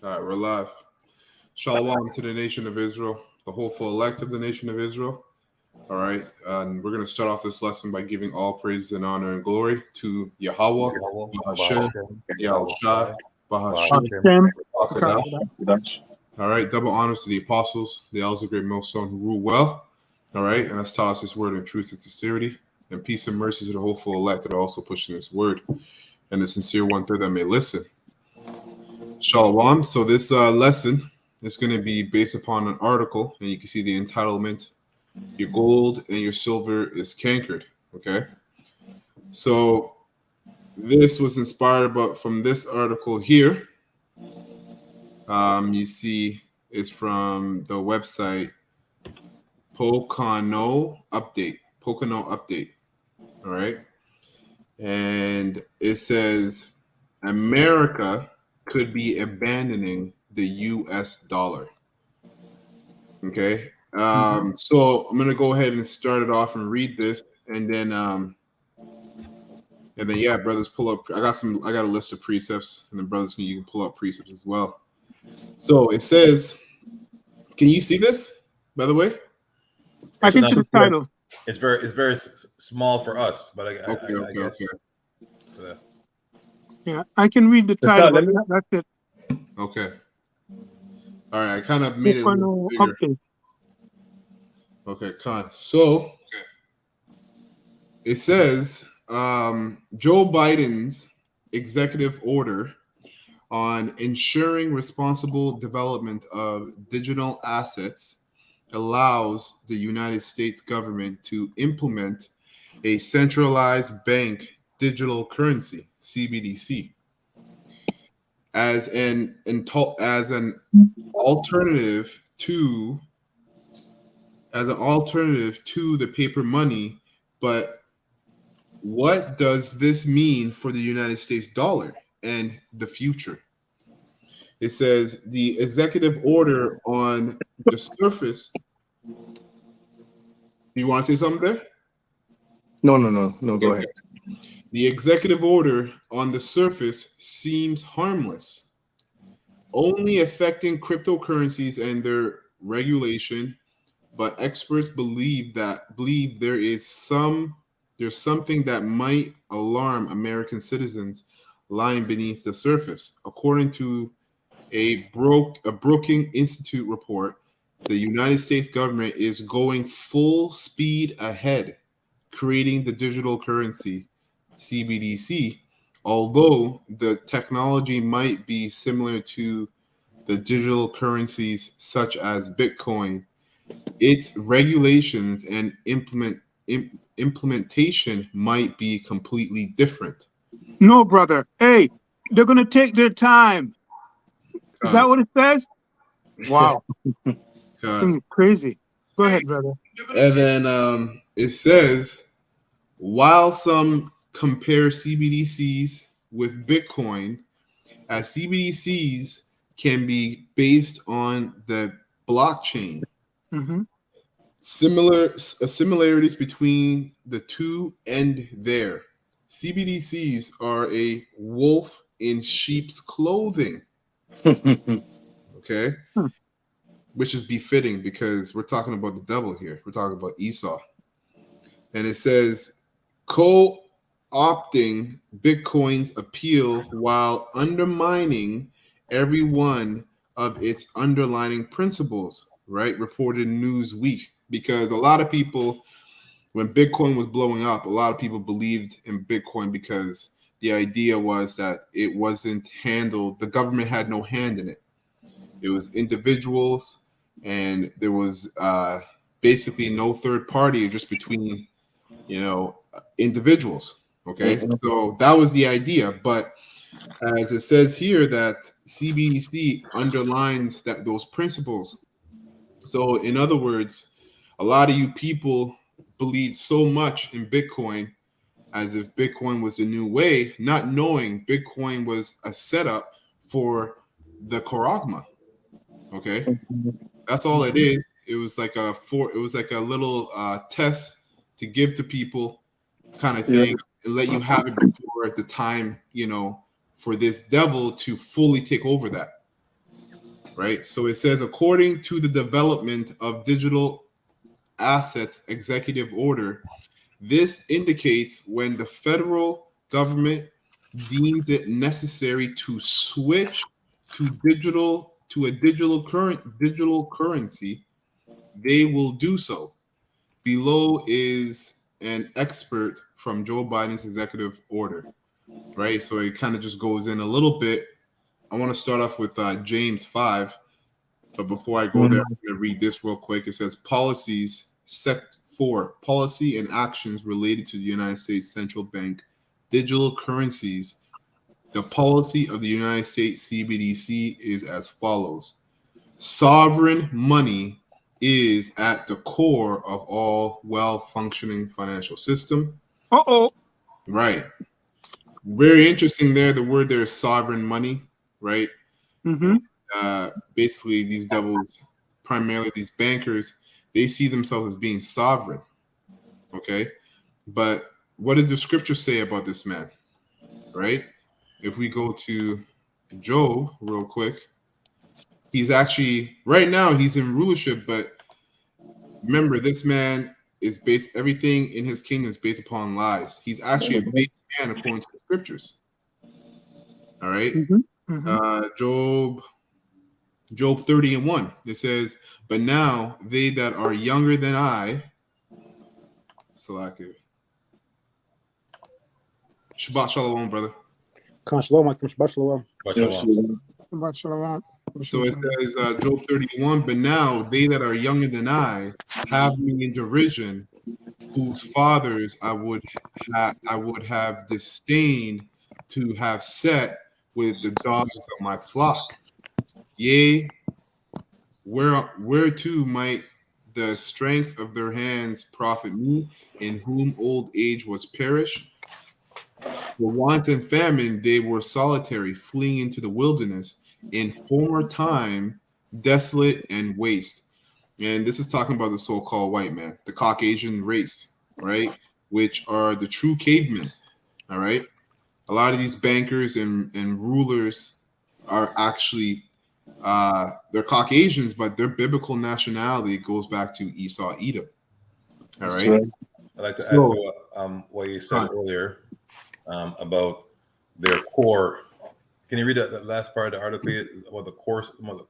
All right, we're live. Shalom to the nation of Israel, the hopeful elect of the nation of Israel. All right, and we're going to start off this lesson by giving all praise and honor and glory to Yahweh, Bahashem, Yahushai, Bahashem, Bakadah. All right, double honors to the apostles, the elders of great millstone who rule well. All right, and let's tell us His word in truth and sincerity, and peace and mercy to the hopeful elect that are also pushing His word, and the sincere one third that may listen. Shalom. So this lesson is going to be based upon an article, and you can see the entitlement. Your gold and your silver is cankered. Okay. So this was inspired from this article here. You see, it's from the website Pocono Update. All right. And it says America could be abandoning the U.S. dollar. Okay. So I'm gonna go ahead and start it off and read this, and then yeah, brothers, pull up. I got a list of precepts, and then brothers, you can pull up precepts as well. So it says, can you see this? By the way, I can see the title. It's very small for us, but I guess. Okay. Yeah, I can read the title. That's it. Okay. All right, I kind of made it a little bigger. Okay, So it says Joe Biden's executive order on ensuring responsible development of digital assets allows the United States government to implement a centralized bank digital currency, CBDC, as an alternative to the paper money. But what does this mean for the United States dollar and the future? It says the executive order on the surface. You want to say something there? No. Go ahead. The executive order on the surface seems harmless, only affecting cryptocurrencies and their regulation. But experts believe there's something that might alarm American citizens lying beneath the surface. According to a Brookings Institute report, the United States government is going full speed ahead, creating the digital currency, CBDC. Although the technology might be similar to the digital currencies such as Bitcoin, its regulations and implementation might be completely different. No, brother. Hey, they're going to take their time. Is that what it says? Wow. Crazy. Go ahead, brother. And then it says, while some compare CBDCs with Bitcoin, as CBDCs can be based on the blockchain. Mm-hmm. Similarities between the two end there. CBDCs are a wolf in sheep's clothing. Okay? Which is befitting because we're talking about the devil here. We're talking about Esau. And it says, co-opting Bitcoin's appeal while undermining every one of its underlying principles, right? Reported in Newsweek. Because a lot of people, when Bitcoin was blowing up, a lot of people believed in Bitcoin because the idea was that it wasn't handled, the government had no hand in it. It was individuals, and there was basically no third party, just between, individuals. Okay, so that was the idea. But as it says here, that CBDC underlines those principles. So in other words, a lot of you people believed so much in Bitcoin as if Bitcoin was a new way, not knowing Bitcoin was a setup for the Koragma. Okay, that's all it is. It was like a little test to give to people, kind of thing, and let you have it before the time, for this devil to fully take over that. right? So it says, according to the Development of Digital Assets Executive Order, this indicates when the federal government deems it necessary to switch to a digital currency, they will do so. Below is an expert from Joe Biden's executive order, right? So it kind of just goes in a little bit. I want to start off with James 5, but before I go there, I'm going to read this real quick. It says policies, Sec 4, policy and actions related to the United States Central Bank digital currencies. The policy of the United States CBDC is as follows. Sovereign money is at the core of all well-functioning financial system. Right. Very interesting there. The word there is sovereign money, right? Basically, these devils, primarily these bankers, they see themselves as being sovereign. Okay. But what did the scripture say about this man? Right? If we go to Job real quick, he's actually, right now, he's in rulership, but remember, this man is based, everything in his kingdom is based upon lies. He's actually a base man according to the scriptures. All right. Job 30:1. It says, but now they that are younger than I, Shabbat shalom, brother. So it says, Job 31, but now they that are younger than I have me in derision, whose fathers I would have disdained to have set with the dogs of my flock. Yea, whereto might the strength of their hands profit me, in whom old age was perished? For want and famine they were solitary, fleeing into the wilderness, in former time desolate and waste. And this is talking about the so-called white man, the Caucasian race, right? Which are the true cavemen, all right? A lot of these bankers and rulers are actually, they're Caucasians, but their biblical nationality goes back to Esau, Edom, all right? I'd like to add to what you said earlier about their core. Can you read that last part of the article about the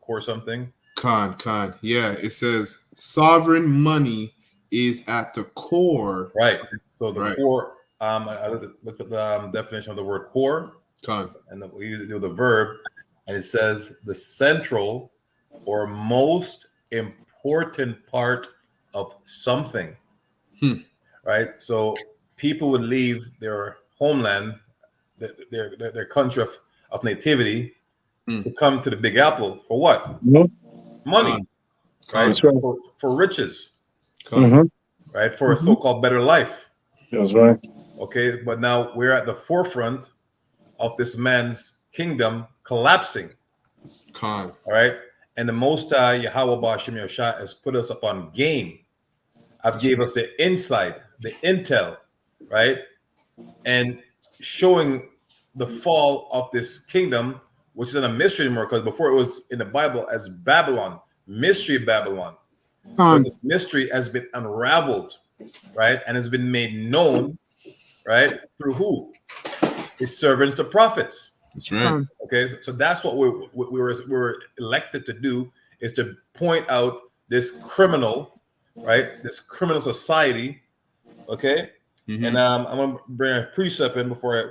core something? Khan. Yeah, it says sovereign money is at the core. Right. So the core, I looked at the definition of the word core. Khan. And we use the verb, and it says the central or most important part of something. Right. So people would leave their homeland, their country of nativity, to come to the Big Apple for what? Money, right? For riches, right? For a so-called better life. That's right. Okay, but now we're at the forefront of this man's kingdom collapsing. All right, and the Most High Yahweh Bashim Yosha has put us up on game. I've gave us the insight, the intel, right, and showing the fall of this kingdom, which isn't a mystery anymore, because before it was in the Bible as Babylon, mystery Babylon. But this mystery has been unraveled, right, and has been made known, right, through who? His servants, the prophets. That's right. Okay, so that's what we were elected to do, is to point out this criminal, right, this criminal society. Okay, and I'm going to bring a precept in before I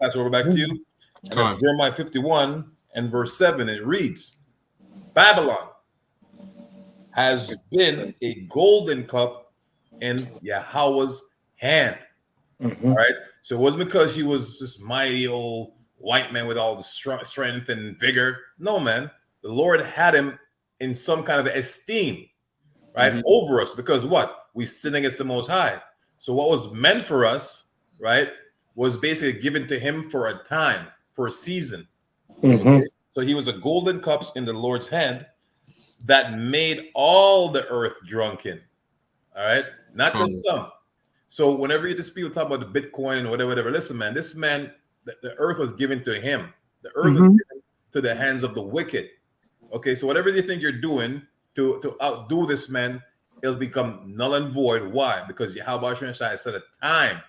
pass it over back to you. And that's Jeremiah 51 and verse 7. It reads, Babylon has been a golden cup in Yahweh's hand. All right. So it wasn't because he was this mighty old white man with all the strength and vigor. No, man. The Lord had him in some kind of esteem, right, over us, because what? We sin against the Most High. So what was meant for us, right, was basically given to him for a time, for a season. Okay? So he was a golden cups in the Lord's hand that made all the earth drunken. All right, not just some. So whenever you just people talk about the Bitcoin and whatever, listen, man, this man, the earth was given to him. The earth was given to the hands of the wicked. Okay, so whatever you think you're doing to outdo this man, it'll become null and void. Why? Because Yahweh Shai set a time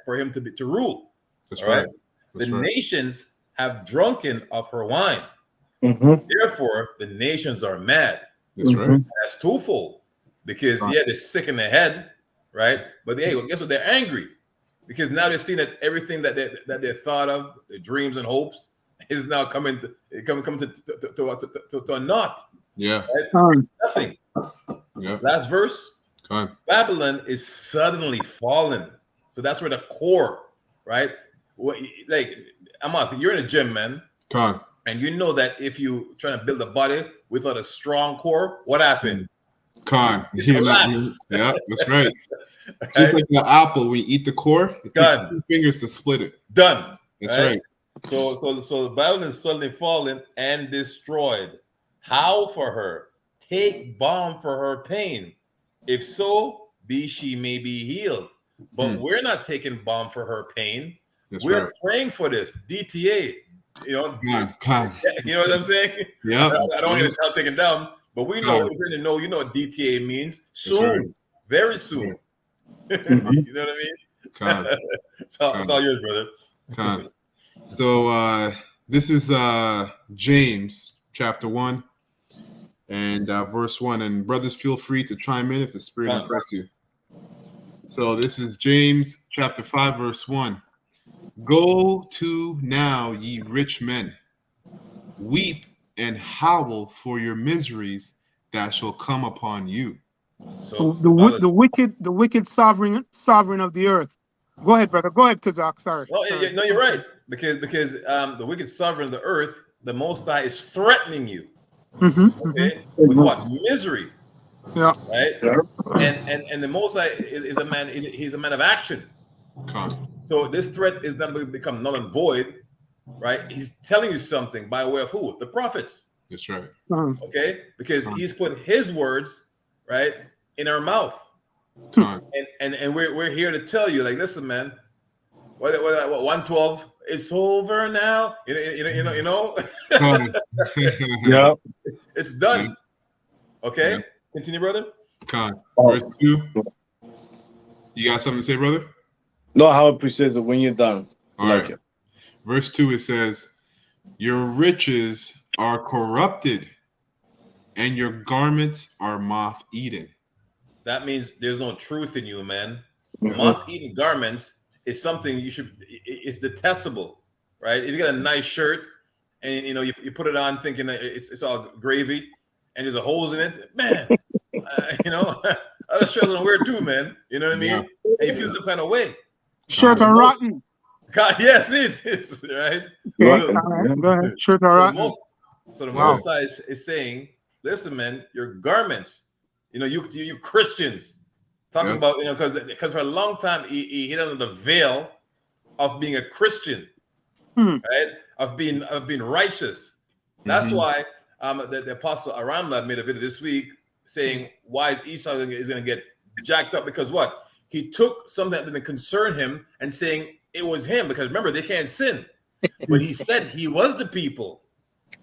for him to rule. That's all right. right. That's The right. nations have drunken of her wine. Therefore, the nations are mad. That's right. That's twofold. Because they're sick in the head, right? But hey, well, guess what? They're angry because now they're seeing that everything that they thought of, their dreams and hopes, is now coming to a naught. Yeah. Right? Nothing. Yeah. Last verse. Babylon is suddenly fallen. So that's where the core, right? Like, Amath, you're in a gym, man. And you know that if you try to build a body without a strong core, what happened? Yeah, that's right. Just like the apple, we eat the core, it takes 2 fingers to split it. Done. That's right. So Babylon is suddenly fallen and destroyed. How for her? Take balm for her pain. If so, she may be healed. But we're not taking balm for her pain. We're praying for this. DTA. You know, you know what I'm saying? Yeah. I don't want to get the taken down, but we know, you know what DTA means. Soon, very soon. You know what I mean? It's all yours, brother. So this is James chapter 1 and verse 1. And brothers, feel free to chime in if the Spirit impresses you. So this is James chapter 5, verse 1. Go to now, ye rich men, weep and howl for your miseries that shall come upon you. So the wicked sovereign of the earth. Go ahead, brother. Go ahead, Kazakh. Sorry. No, you're right. Because the wicked sovereign of the earth, the Most High, is threatening you. Okay, with what? Misery. Yeah. Right. And the Most High is a man. He's a man of action. So this threat is going to become null and void, right? He's telling you something by way of who? The prophets. That's right. Okay, because he's put his words, right, in our mouth. And we're here to tell you, like, listen, man, what 112? It's over now. You know. Yeah. It's done. Okay. Continue, brother. Verse 2. You got something to say, brother? No, how it says when you're done. All right. Verse 2, it says, your riches are corrupted and your garments are moth-eaten. That means there's no truth in you, man. Moth-eaten garments is something it's detestable, right? If you got a nice shirt and you put it on thinking that it's all gravy and there's a holes in it, man, other shirts are weird too, man. You know what I mean? And you feel some kind of way. Shirts are rotten. God, yes, it's right. Go ahead. Shirts are rotten. So the Most High is saying, listen, man, your garments, you Christians, talking about, because for a long time he hid under the veil of being a Christian, right? Of being righteous. That's why the Apostle Aramla made a video this week saying why is Esau is going to get jacked up, because what? He took something that didn't concern him and saying it was him, because remember, they can't sin. But he said he was the people,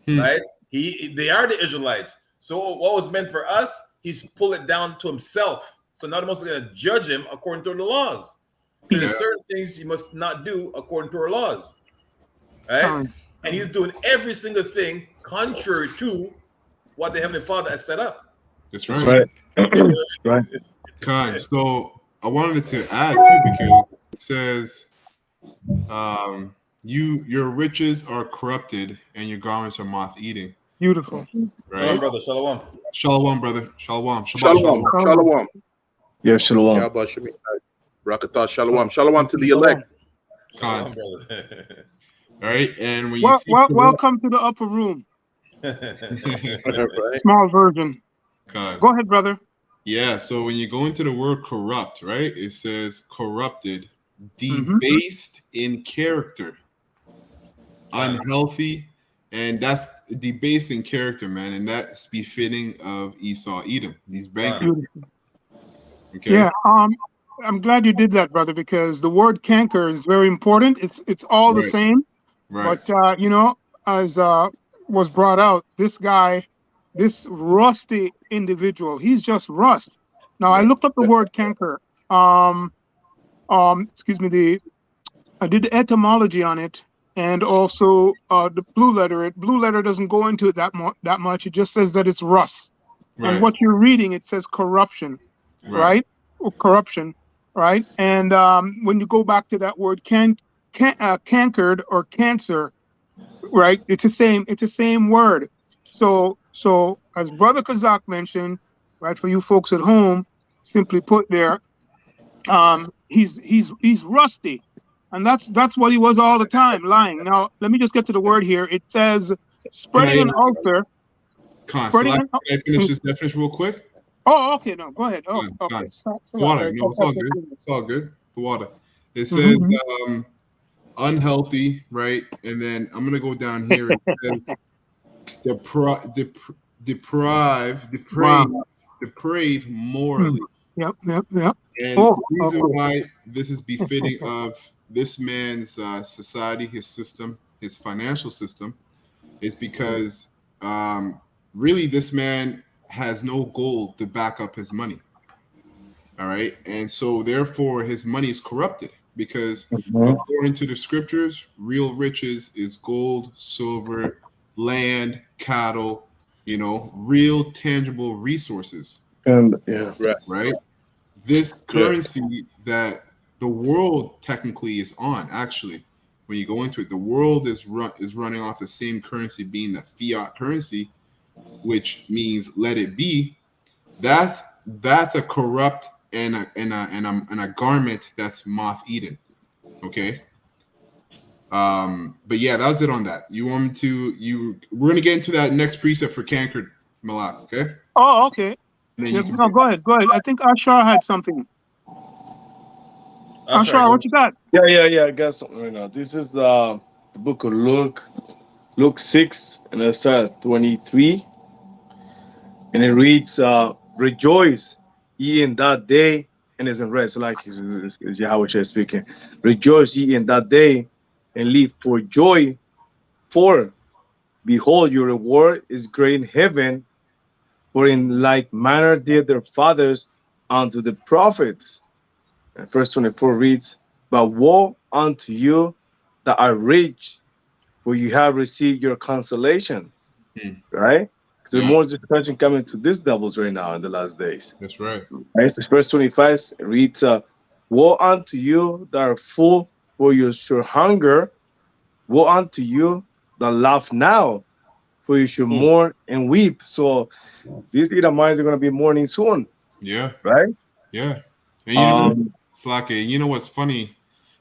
right? They are the Israelites. So what was meant for us, he's pulled it down to himself. So now the Most going to judge him according to the laws. Because there's certain things you must not do according to our laws, right? And he's doing every single thing contrary to what the Heavenly Father has set up. That's right. Right. So I wanted to add too, because it says, your riches are corrupted and your garments are moth-eating. Beautiful. Right, shalom, brother. Shalom. Shalom, brother. Shalom. Shalom. Yeah, shalom. Rakatah, shalom. Shalom to the elect. Shalom, brother. All right, and when welcome to the upper room. Small version. Go ahead, brother. Yeah, so when you go into the word corrupt, right, it says corrupted, debased in character, unhealthy, and that's debased in character, man, and that's befitting of Esau, Edom, these bankers. Okay. Yeah, I'm glad you did that, brother, because the word canker is very important. It's all the same. Right. But as was brought out, this guy, this rusty individual, he's just rust. Now I looked up the word canker. Excuse me, I did the etymology on it, and also the blue letter. Blue letter doesn't go into it that much. It just says that it's rust. Right. And what you're reading, it says corruption, right? Or corruption, right? And when you go back to that word cankered or cancer, right? It's the same word. So as Brother Kazak mentioned, right, for you folks at home, simply put there, he's rusty. And that's what he was all the time, lying. Now let me just get to the word here. It says spreading an ulcer. Can I finish this definition real quick? Oh, okay. No, go ahead. Oh, okay. The water. No, it's all good. It's all good. The water. It says unhealthy, right? And then I'm gonna go down here. It says depraved morally. Yep. And the reason why this is befitting of this man's society, his system, his financial system, is because really this man has no gold to back up his money. All right. And so therefore his money is corrupted because according to the scriptures, real riches is gold, silver, land, cattle, real tangible resources. Right. This currency that the world technically is on, actually, when you go into it, the world is running off the same currency, being the fiat currency, which means let it be. That's a corrupt and a garment that's moth-eaten. Okay. But yeah, that was it on that. You want me to? We're gonna get into that next precept for cankered, Malak. Okay. Oh, okay. Yeah, no, go ahead. I think Ashar had something. Ashar, what you got? Yeah. I got something right now. This is the book of Luke 6, and it starts at 23, and it reads, "Rejoice ye in that day," and it's in red. So like it's Yahweh speaking. "Rejoice ye in that day, and leap for joy, for behold, your reward is great in heaven. For in like manner did their fathers unto the prophets." And verse 24 reads, "But woe unto you that are rich, for you have received your consolation." Right? There's more discussion coming to these devils right now in the last days. That's right. So verse 25 reads, "Woe unto you that are full, for you shall hunger. Woe unto you that laugh now, for you should mourn and weep." So these Edomites are going to be mourning soon. Yeah. Right? Yeah. And you know what's funny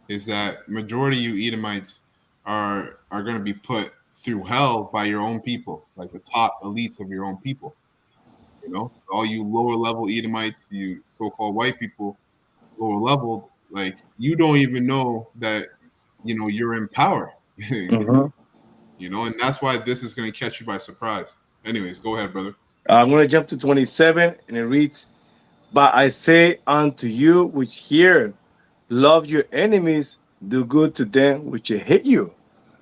is that majority of you Edomites are going to be put through hell by your own people, like the top elites of your own people. All you lower level Edomites, you so-called white people, lower level, like you don't even know that you're in power. And that's why this is going to catch you by surprise. Anyways, go ahead, brother. I'm going to jump to 27, and it reads, "But I say unto you which hear, love your enemies, do good to them which hate you."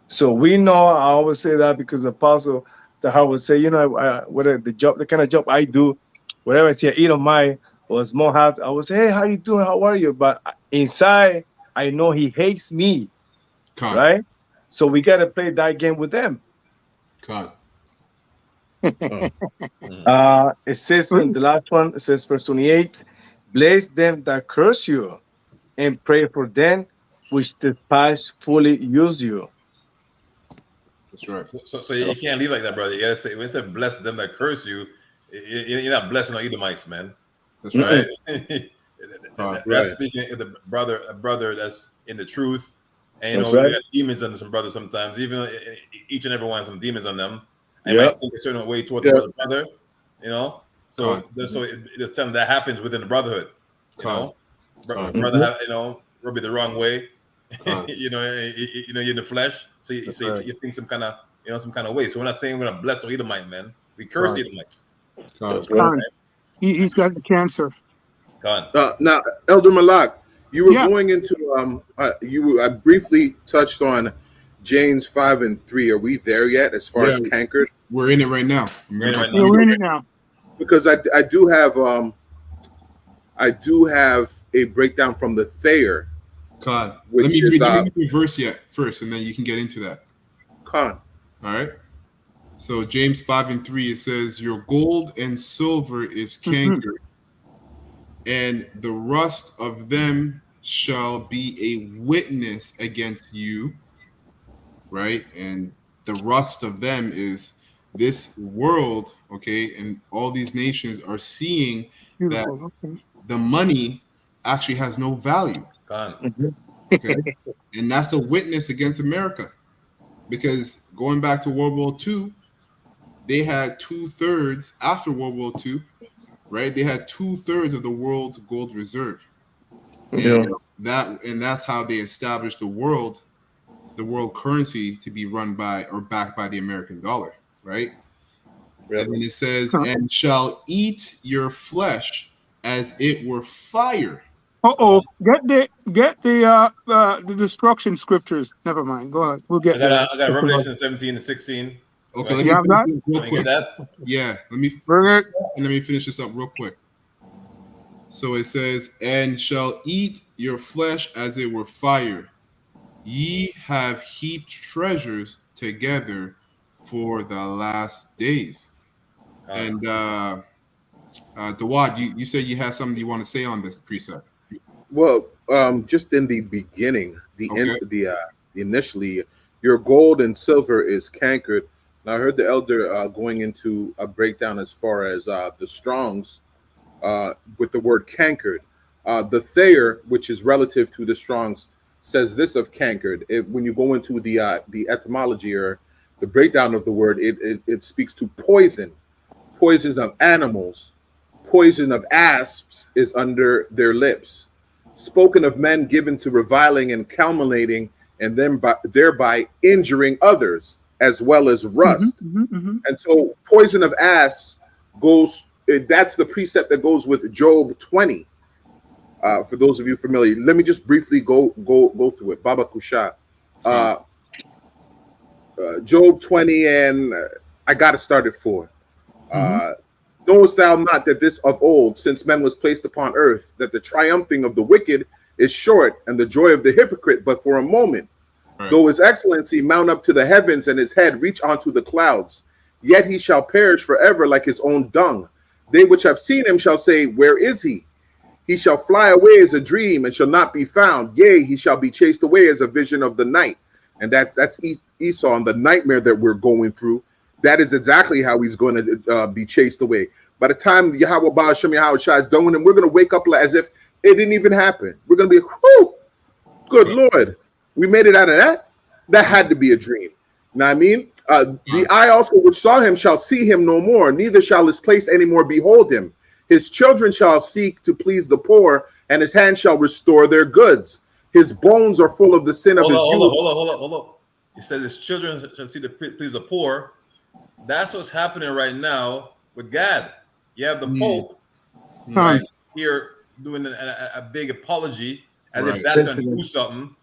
So we know, I always say that because the apostle, the heart would say, whatever the kind of job I do, whatever I see, Edomite or a small house, I would say, "Hey, how you doing? How are you?" But inside, I know he hates me, right? So we got to play that game with them. It says in the last one, it says verse 28, "Bless them that curse you, and pray for them which despitefully use you." That's right. So you can't leave like that, brother. You gotta say, when it said bless them that curse you, you're not blessing no Edomites, man. That's right. That's speaking of a brother that's in the truth. And we got demons on some brothers sometimes, even each and every one some demons on them. I might think a certain way towards the brother, So it's time that happens within the brotherhood. Brother have, rub you the wrong way. You're in the flesh, so you think some kind of way. So we're not saying we're gonna bless the Edomite, man. We curse Edomites. He's got the cancer. Now, Elder Malak, you were going into I briefly touched on James 5:3. Are we there yet as far as cankered? We're in it right now. We're in it now. Because I do have a breakdown from the Thayer. God, let me read the verse yet first, and then you can get into that. Con. All right. So James 5:3, it says, "Your gold and silver is cankered, and the rust of them shall be a witness against you." Right? And the rust of them is this world, okay? And all these nations are seeing that the money actually has no value. Okay? And that's a witness against America. Because going back to World War II, they had 2/3 after World War II, right? They had 2/3 of the world's gold reserve. And that's how they established the world currency to be run by or backed by the American dollar, right? And then it says, "And shall eat your flesh as it were fire." Get the destruction scriptures. Never mind. Go ahead. We'll get there. I got Revelation 17:16. Okay, right. let me finish real Get quick. that? Yeah, let me finish this up real quick. So it says, "And shall eat your flesh as it were fire. Ye have heaped treasures together for the last days." And Dawad, you said you had something you want to say on this precept. Well, just in the beginning, initially, your gold and silver is cankered. Now, I heard the elder going into a breakdown as far as the Strongs with the word cankered. The Thayer, which is relative to the Strongs, says this of cankered. When you go into the etymology or the breakdown of the word, it speaks to poison, poisons of animals, poison of asps is under their lips, spoken of men given to reviling and calumniating, and then thereby injuring others, as well as rust. And so poison of asps goes, that's the precept that goes with Job 20. For those of you familiar, let me just briefly go through it. Baba Kusha, Job 20, and I got to start at 4. Knowest thou not that this of old, since men was placed upon earth, that the triumphing of the wicked is short, and the joy of the hypocrite but for a moment? Right. Though his excellency mount up to the heavens, and his head reach unto the clouds, yet he shall perish forever like his own dung. They which have seen him shall say, where is he? He shall fly away as a dream, and shall not be found. Yea, he shall be chased away as a vision of the night. And that's Esau and the nightmare that we're going through. That is exactly how he's going to be chased away. By the time Yahweh Baal Shem Yahweh Shai is done with him, we're going to wake up as if it didn't even happen. We're going to be, whoo, good Lord, we made it out of that. That had to be a dream. Know what I mean? The eye also which saw him shall see him no more, neither shall his place any more behold him. His children shall seek to please the poor, and his hand shall restore their goods. His bones are full of the sin of his youth. Hold on. He said his children shall seek to please the poor. That's what's happening right now with God. You have the Pope right here doing a big apology as if that's going to do something,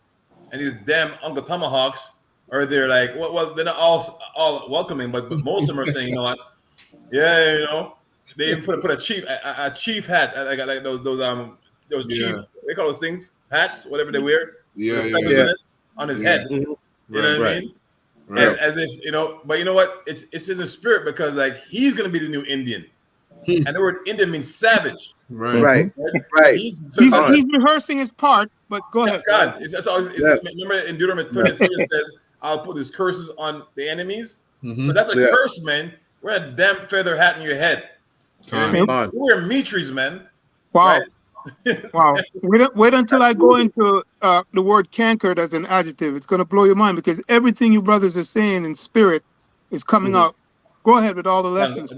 and these damn Uncle Tomahawks are there like, well, they're not all welcoming, but most of them are saying, you know what? Yeah, you know, they even put a chief hat, like those chief, they call those things hats, whatever they wear. On his head. You know what I mean? Right. As if, you know, but you know what? It's in the spirit, because like he's gonna be the new Indian. And the word Indian means savage. Right. He's rehearsing his part, but go ahead. God, remember in Deuteronomy 33 it says, I'll put these curses on the enemies. So that's a curse, man. Wear a damn feather hat in your head. We're Mitris, man. Wow. Right? Wow. Wait until I go into the word cankered as an adjective. It's going to blow your mind, because everything you brothers are saying in spirit is coming out. Go ahead with all the lessons.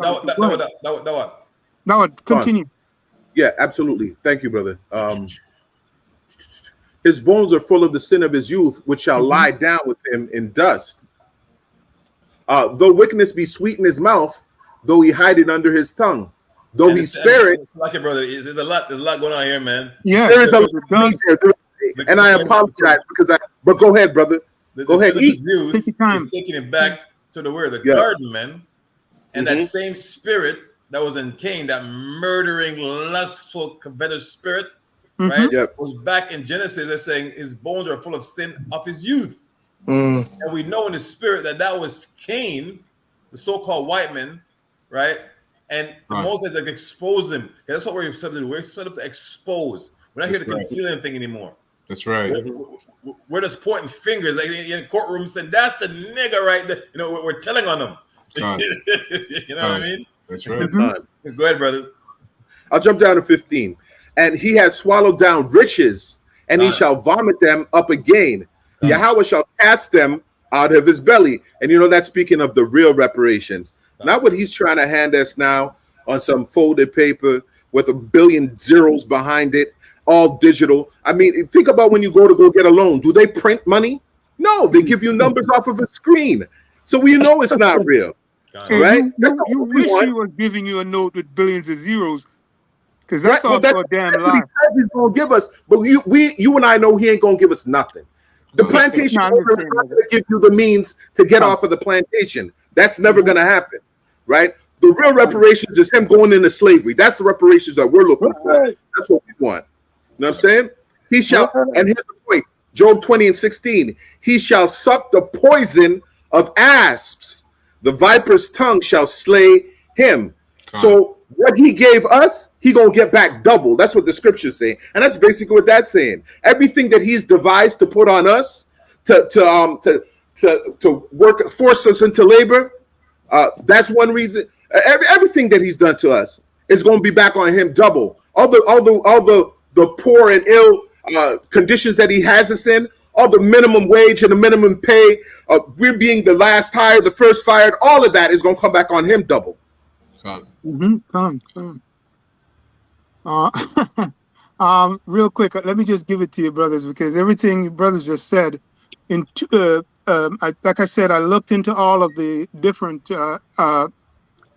Now, continue. Yeah, absolutely. Thank you, brother. His bones are full of the sin of his youth, which shall lie down with him in dust. Though wickedness be sweet in his mouth, though he hide it under his tongue, though he spare it. Like it, brother. There's a lot going on here, man. Yeah, there is a lot there, and I apologize but go ahead, brother. Go ahead, eat. Youth Take your time. is taking it back to the Yeah. garden, man. And Mhm. that same spirit that was in Cain, that murdering, lustful, covetous spirit, Mhm. right, Yep. was back in Genesis. They're saying his bones are full of sin of his youth. Mm. And we know in the spirit that was Cain, the so-called white man, right? And the Right. Moses like expose him. That's what we're set up to do. We're set up to expose. We're not here to That's right. conceal anything anymore. That's right. We're just pointing fingers like in courtrooms saying that's the nigga right there. You know, we're telling on them. Right. You know what I mean? That's right. Mhm. Go ahead, brother. I'll jump down to 15. And he has swallowed down riches, and he Right. shall vomit them up again. Right. Yahweh shall cast them out of his belly. And you know, that's speaking of the real reparations, not what he's trying to hand us now on some folded paper with a billion zeros behind it, all digital. I mean, think about when you go get a loan. Do they print money? No, they give you numbers off of a screen. So we know it's not real. Hey, Right? You, That's you, not you what we wish want. he was giving you a note with billions of zeros, because Right? that's Well, also a damn that's what lie. he says he's gonna give us, but you and I know he ain't gonna give us nothing. The No, plantation No, I'm owner just is saying, not gonna give you the means to get Come. off of the plantation. That's never gonna happen, right? The real reparations is him going into slavery. That's the reparations that we're looking for. Right. That's what we want. You know what I'm saying? He shall, Right. and here's the point: Job 20 and 16. He shall suck the poison of asps. The viper's tongue shall slay him. So what he gave us, he gonna get back double. That's what the scriptures say, and that's basically what that's saying. Everything that he's devised to put on us, to work, force us into labor. That's one reason. Everything that he's done to us is going to be back on him double. All the poor and ill conditions that he has us in, all the minimum wage and the minimum pay, we're being the last hired, the first fired. All of that is going to come back on him double. Come. Real quick, let me just give it to you, brothers, because everything you brothers just said. Like I said, I looked into all of the different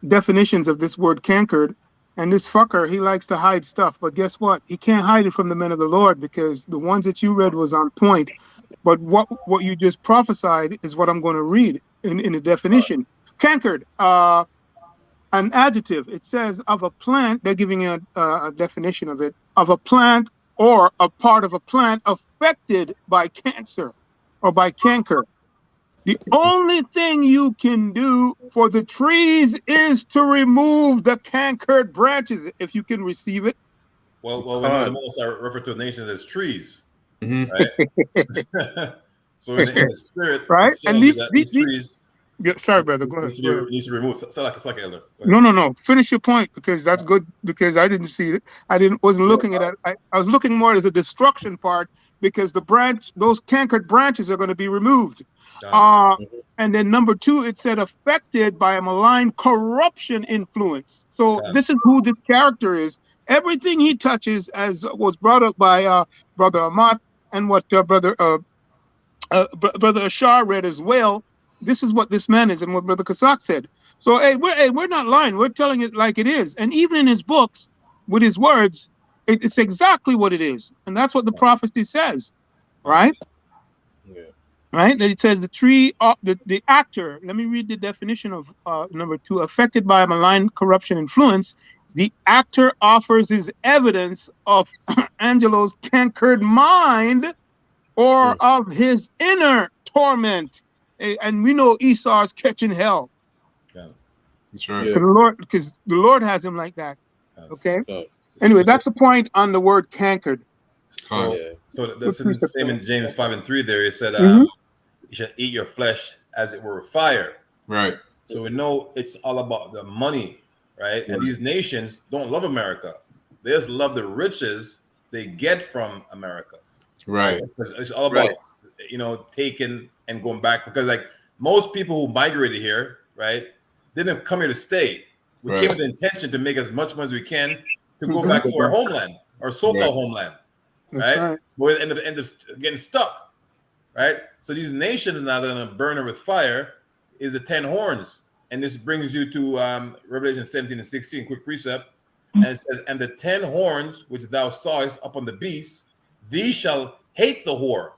definitions of this word cankered, and this fucker, he likes to hide stuff. But guess what? He can't hide it from the men of the Lord, because the ones that you read was on point. But what you just prophesied is what I'm going to read in the definition. Cankered. An adjective. It says of a plant. They're giving you a definition of it. Of a plant or a part of a plant affected by cancer or by canker. The only thing you can do for the trees is to remove the cankered branches, if you can receive it. Well, we know the most are referred to the nations as trees, Mhm. right? So in the spirit, Right? it's And saying these that these trees Yeah, sorry, brother. Go ahead. needs to be removed. So like elder. No. Finish your point, because that's good. Because I didn't see it. Wasn't looking at it. I was looking more as a destruction part, because those cankered branches are going to be removed. And then number 2, it said affected by a malign corruption influence. So this is who this character is. Everything he touches, as was brought up by Brother Amat, and what Brother Ashar read as well. This is what this man is, and what Brother Kasak said. So, we're not lying. We're telling it like it is. And even in his books, with his words, it's exactly what it is. And that's what the prophecy says, right? Yeah. Right? It says the tree, the actor. Let me read the definition of number 2. Affected by a malign corruption influence, the actor offers his evidence of Angelo's cankered mind, or of his inner torment. And we know Esau's catching hell. That's right. Because the Lord has him like that. Okay. Anyway, that's the point on the word cankered. So that's the same in James 5 and 3. There it said, Mhm. "You shall eat your flesh as it were fire." Right. So we know it's all about the money, right? And these nations don't love America; they just love the riches they get from America. Right. It's all about taking and going back, because like most people who migrated here, right, didn't come here to stay. We came with the intention to make as much money as we can to go back to our homeland, our so-called homeland, right? But we end up getting stuck, right? So these nations now that are gonna burn her with fire is the 10 horns, and this brings you to Revelation 17 and 16, quick precept, and it says, "And the 10 horns which thou sawest upon the beast, these shall hate the whore."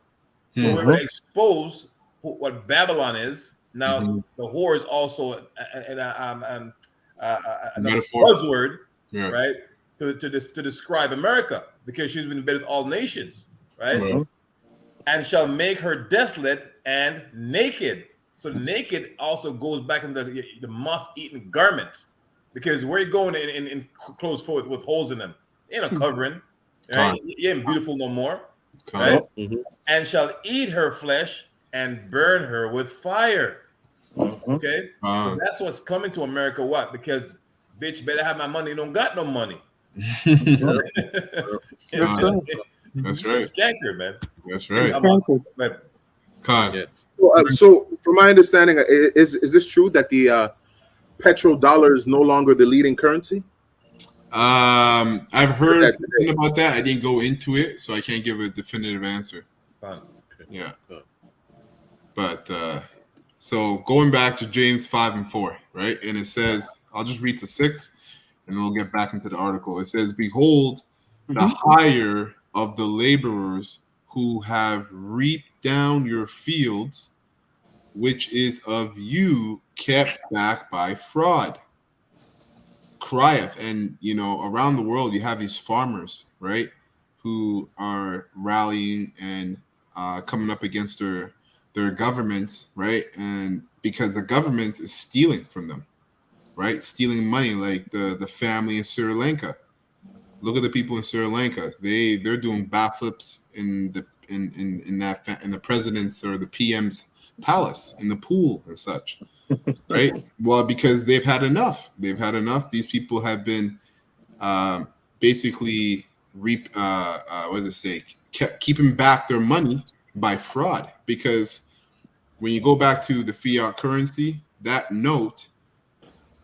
So we're going to expose what Babylon is. Now the whore is also another Metaphor. buzzword, Yeah. right? To describe America, because she's been in bed with all nations, right? And shall make her desolate and naked. So naked also goes back into the moth-eaten garments, because where you going in clothes with holes in them? Ain't no covering, right? You ain't beautiful no more, right? And shall eat her flesh and burn her with fire. Okay, so that's what's coming to America. What? Because bitch better have my money. You don't got no money. That's right. It's cankered, man. That's right. Yeah. So, from my understanding, is this true that the petrodollar is no longer the leading currency? I've heard something about that. I didn't go into it, so I can't give a definitive answer. Yeah. But so going back to James 5:4, right? And it says, I'll just read the 6 and we'll get back into the article. It says, behold, the hire of the laborers who have reaped down your fields, which is of you kept back by fraud, crieth. And, you know, around the world, you have these farmers, right, who are rallying and coming up against their governments, right? And because the government is stealing from them, right? Stealing money, like the family in Sri Lanka. Look at the people in Sri Lanka. They're doing backflips in the president's or the PM's palace, in the pool or such, right? Well, because they've had enough. They've had enough. These people have been basically keeping back their money by fraud. Because when you go back to the fiat currency, that note,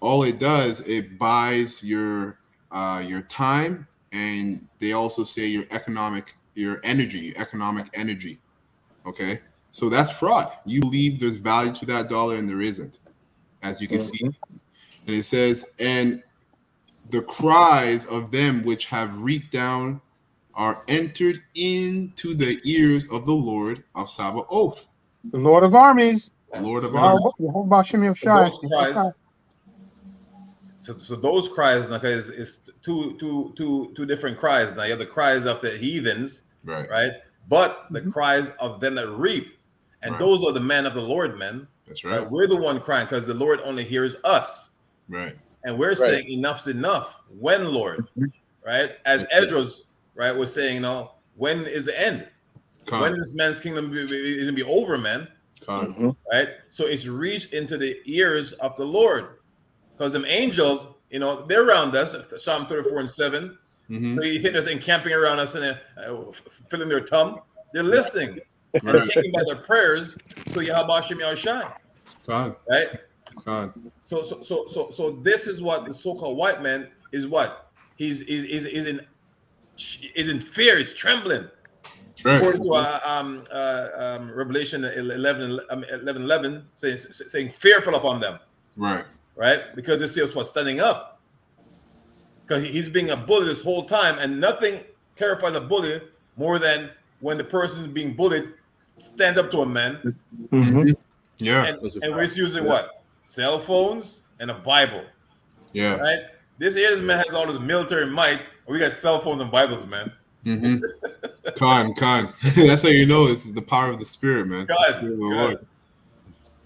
all it does, it buys your time, and they also say your economic energy. Okay, so that's fraud. You believe there's value to that dollar, and there isn't, as you can see. And it says, and the cries of them which have reaped down are entered into the ears of the Lord of Sabaoth, the Lord of Armies. Lord of Armies. So those cries, okay, is two different cries. Now you have the cries of the heathens, right? But the cries of them that reap, and those are the men of the Lord, men. That's right. We're the one crying because the Lord only hears us, right? And we're saying enough's enough. When, Lord, right? As Ezra's was saying, you know, when is the end? When is this man's kingdom going to be over, man? Right? So it's reached into the ears of the Lord. Because them angels, you know, they're around us, Psalm 34:7. So you hit us encamping around us and filling their tongue. They're listening and taking by their prayers to Yahweh Shem Yahushai. Right? So this is what the so-called white man is. What is in fear, is trembling. According to Revelation 11:11, saying fearful upon them. Right? Because this is what's standing up. Because he's being a bully this whole time, and nothing terrifies a bully more than when the person being bullied stands up to a man. Yeah. And we're using what? Cell phones and a Bible. Yeah. Right? This man has all this military might. We got cell phones and Bibles, man. Con. That's how you know this is the power of the Spirit, man. God.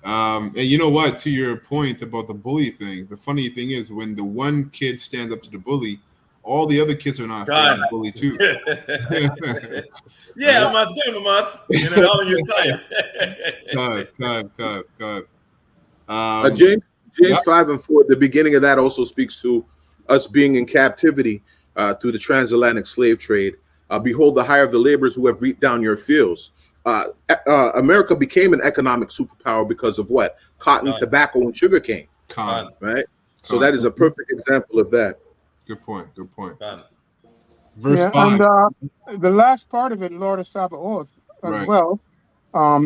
And you know what? To your point about the bully thing, the funny thing is when the one kid stands up to the bully, all the other kids are not afraid of the bully too. Yeah, I'm not doing a you know, all on your side. James 5:4, the beginning of that also speaks to us being in captivity through the transatlantic slave trade. Behold, the hire of the laborers who have reaped down your fields. America became an economic superpower because of what? Cotton, tobacco, and sugarcane. Right? So that is a perfect example of that. Good point. Verse 5. And the last part of it, Lord of Sabaoth, as well,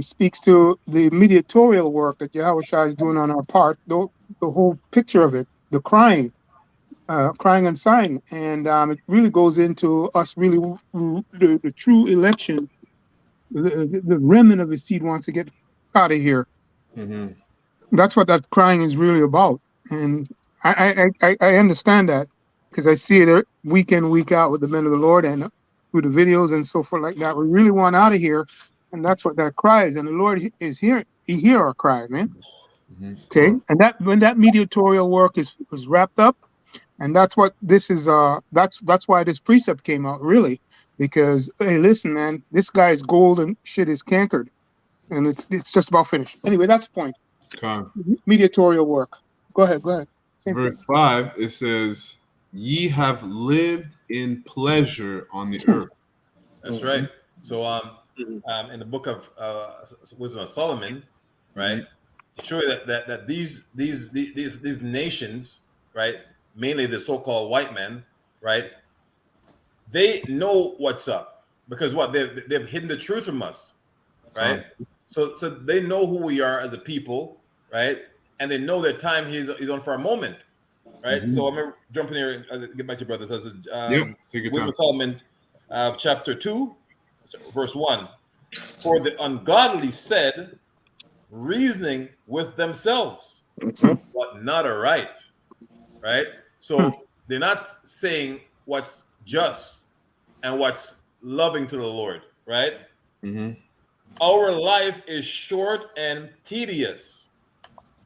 speaks to the mediatorial work that Yahushua is doing on our part, the whole picture of it, the crying and sighing. And it really goes into us the true election. The remnant of his seed wants to get out of here. Mm-hmm. That's what that crying is really about. And I understand that because I see it week in, week out with the men of the Lord and through the videos and so forth like that. We really want out of here. And that's what that cry is. And the Lord is here. He hear our cry, man. Mm-hmm. Okay. And that when that mediatorial work is wrapped up, and that's what this is, that's why this precept came out, really. Because hey, listen, man, this guy's gold and shit is cankered. And it's just about finished. Anyway, that's the point. Con. Mediatorial work. Go ahead. Same Verse thing. 5, it says, "Ye have lived in pleasure on the earth." That's right. So in the book of Wisdom of Solomon, right, to show you that these nations, right, mainly the so-called white men, right, they know what's up because what they've hidden the truth from us, right? So they know who we are as a people, right? And they know that time is on for a moment, right? Mm-hmm. So I'm gonna jump in here and get back to your brothers. As Take your Wisdom time. of Solomon, chapter 2, verse 1. For the ungodly said, reasoning with themselves, but not aright, right? So they're not saying what's just and what's loving to the Lord, right? Mm-hmm. Our life is short and tedious,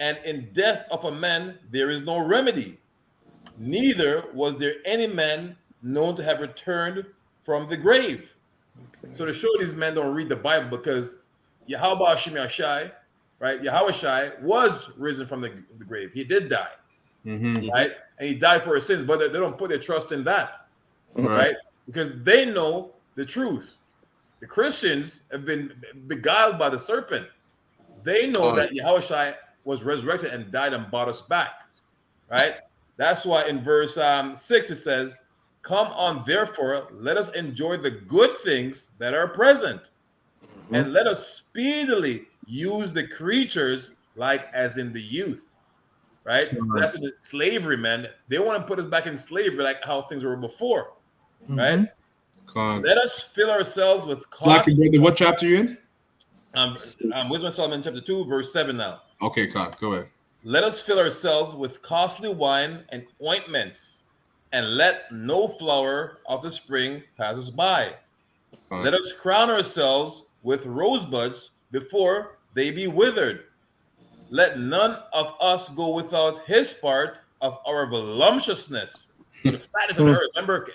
and in death of a man there is no remedy. Neither was there any man known to have returned from the grave. So to show these men don't read the Bible, because Yahweh Shai, right? Yahweh Shai was risen from the grave. He did die, right? And he died for his sins, but they don't put their trust in that, right? Because they know the truth. The Christians have been beguiled by the serpent. They know that Yahweh Shai was resurrected and died and bought us back, right? That's why in verse 6 it says, "Come on, therefore, let us enjoy the good things that are present, and let us speedily use the creatures like as in the youth." Right? That's in the slavery, man. They want to put us back in slavery like how things were before, right? Let us fill ourselves with Slacking, brother. What chapter you in? Wisdom of Solomon, chapter 2, verse 7 now. Okay, Con, go ahead. Let us fill ourselves with costly wine and ointments, and let no flower of the spring pass us by. Let us crown ourselves with rosebuds before they be withered. Let none of us go without his part of our voluptuousness. So the fatness of the earth. Remember,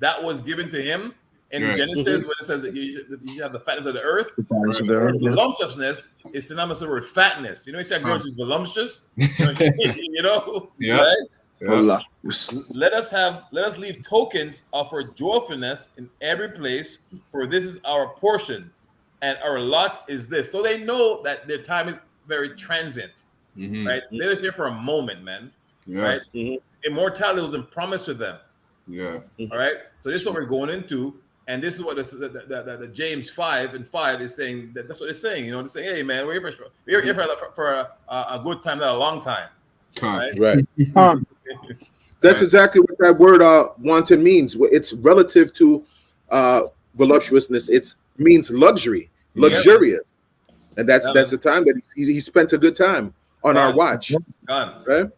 that was given to him in Genesis, when it says that you have the fatness of the earth. Voluptuousness is synonymous with the word fatness. You know, you say a girl she's voluptuous. You know, right? Yeah. Let us leave tokens of our joyfulness in every place, for this is our portion, and our lot is this. So they know that their time is very transient, right? They're just here for a moment, man. Right? Immortality was promised to them. All right. So this is what we're going into, and this is what the James 5:5 is saying. That's what they're saying. You know, they're saying, "Hey, man, we're here for a good time, not a long time." Right. That's exactly what that word wanton means. It's relative to voluptuousness. It means luxury, luxurious. And that's the time that he spent a good time on our watch. Right?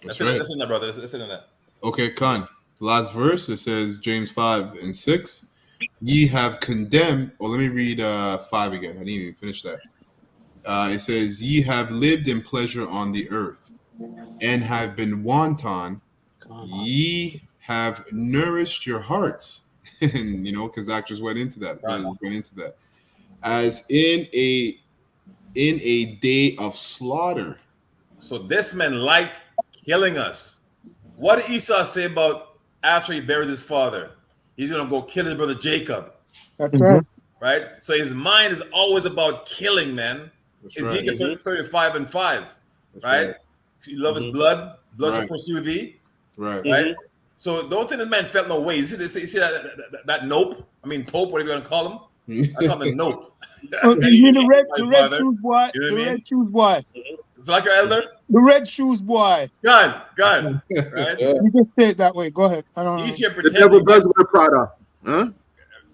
That's right. That's in that, brother. That's in that. Okay, Khan. The last verse, it says, James 5:6, "Ye have condemned," let me read 5 again. I didn't even finish that. It says, "Ye have lived in pleasure on the earth, and have been wanton. Ye have nourished your hearts." And, you know, because actors went into that. As in a day of slaughter. So this man liked killing us. What did Esau say about after he buried his father? He's gonna go kill his brother Jacob. That's right. Right? So his mind is always about killing, man. Ezekiel 35:5. Right? You love his blood shall pursue thee. Right? So don't think this man felt no way. You see that nope? I mean Pope, whatever you gonna call him. I call him nope. You mean the red shoes boy? You know what I mean? Red shoes boy. It's like your elder? The red shoes boy. Gun. Right? You just say it that way. Go ahead. I don't know. He's here The pretending. devil does wear Prada. Huh?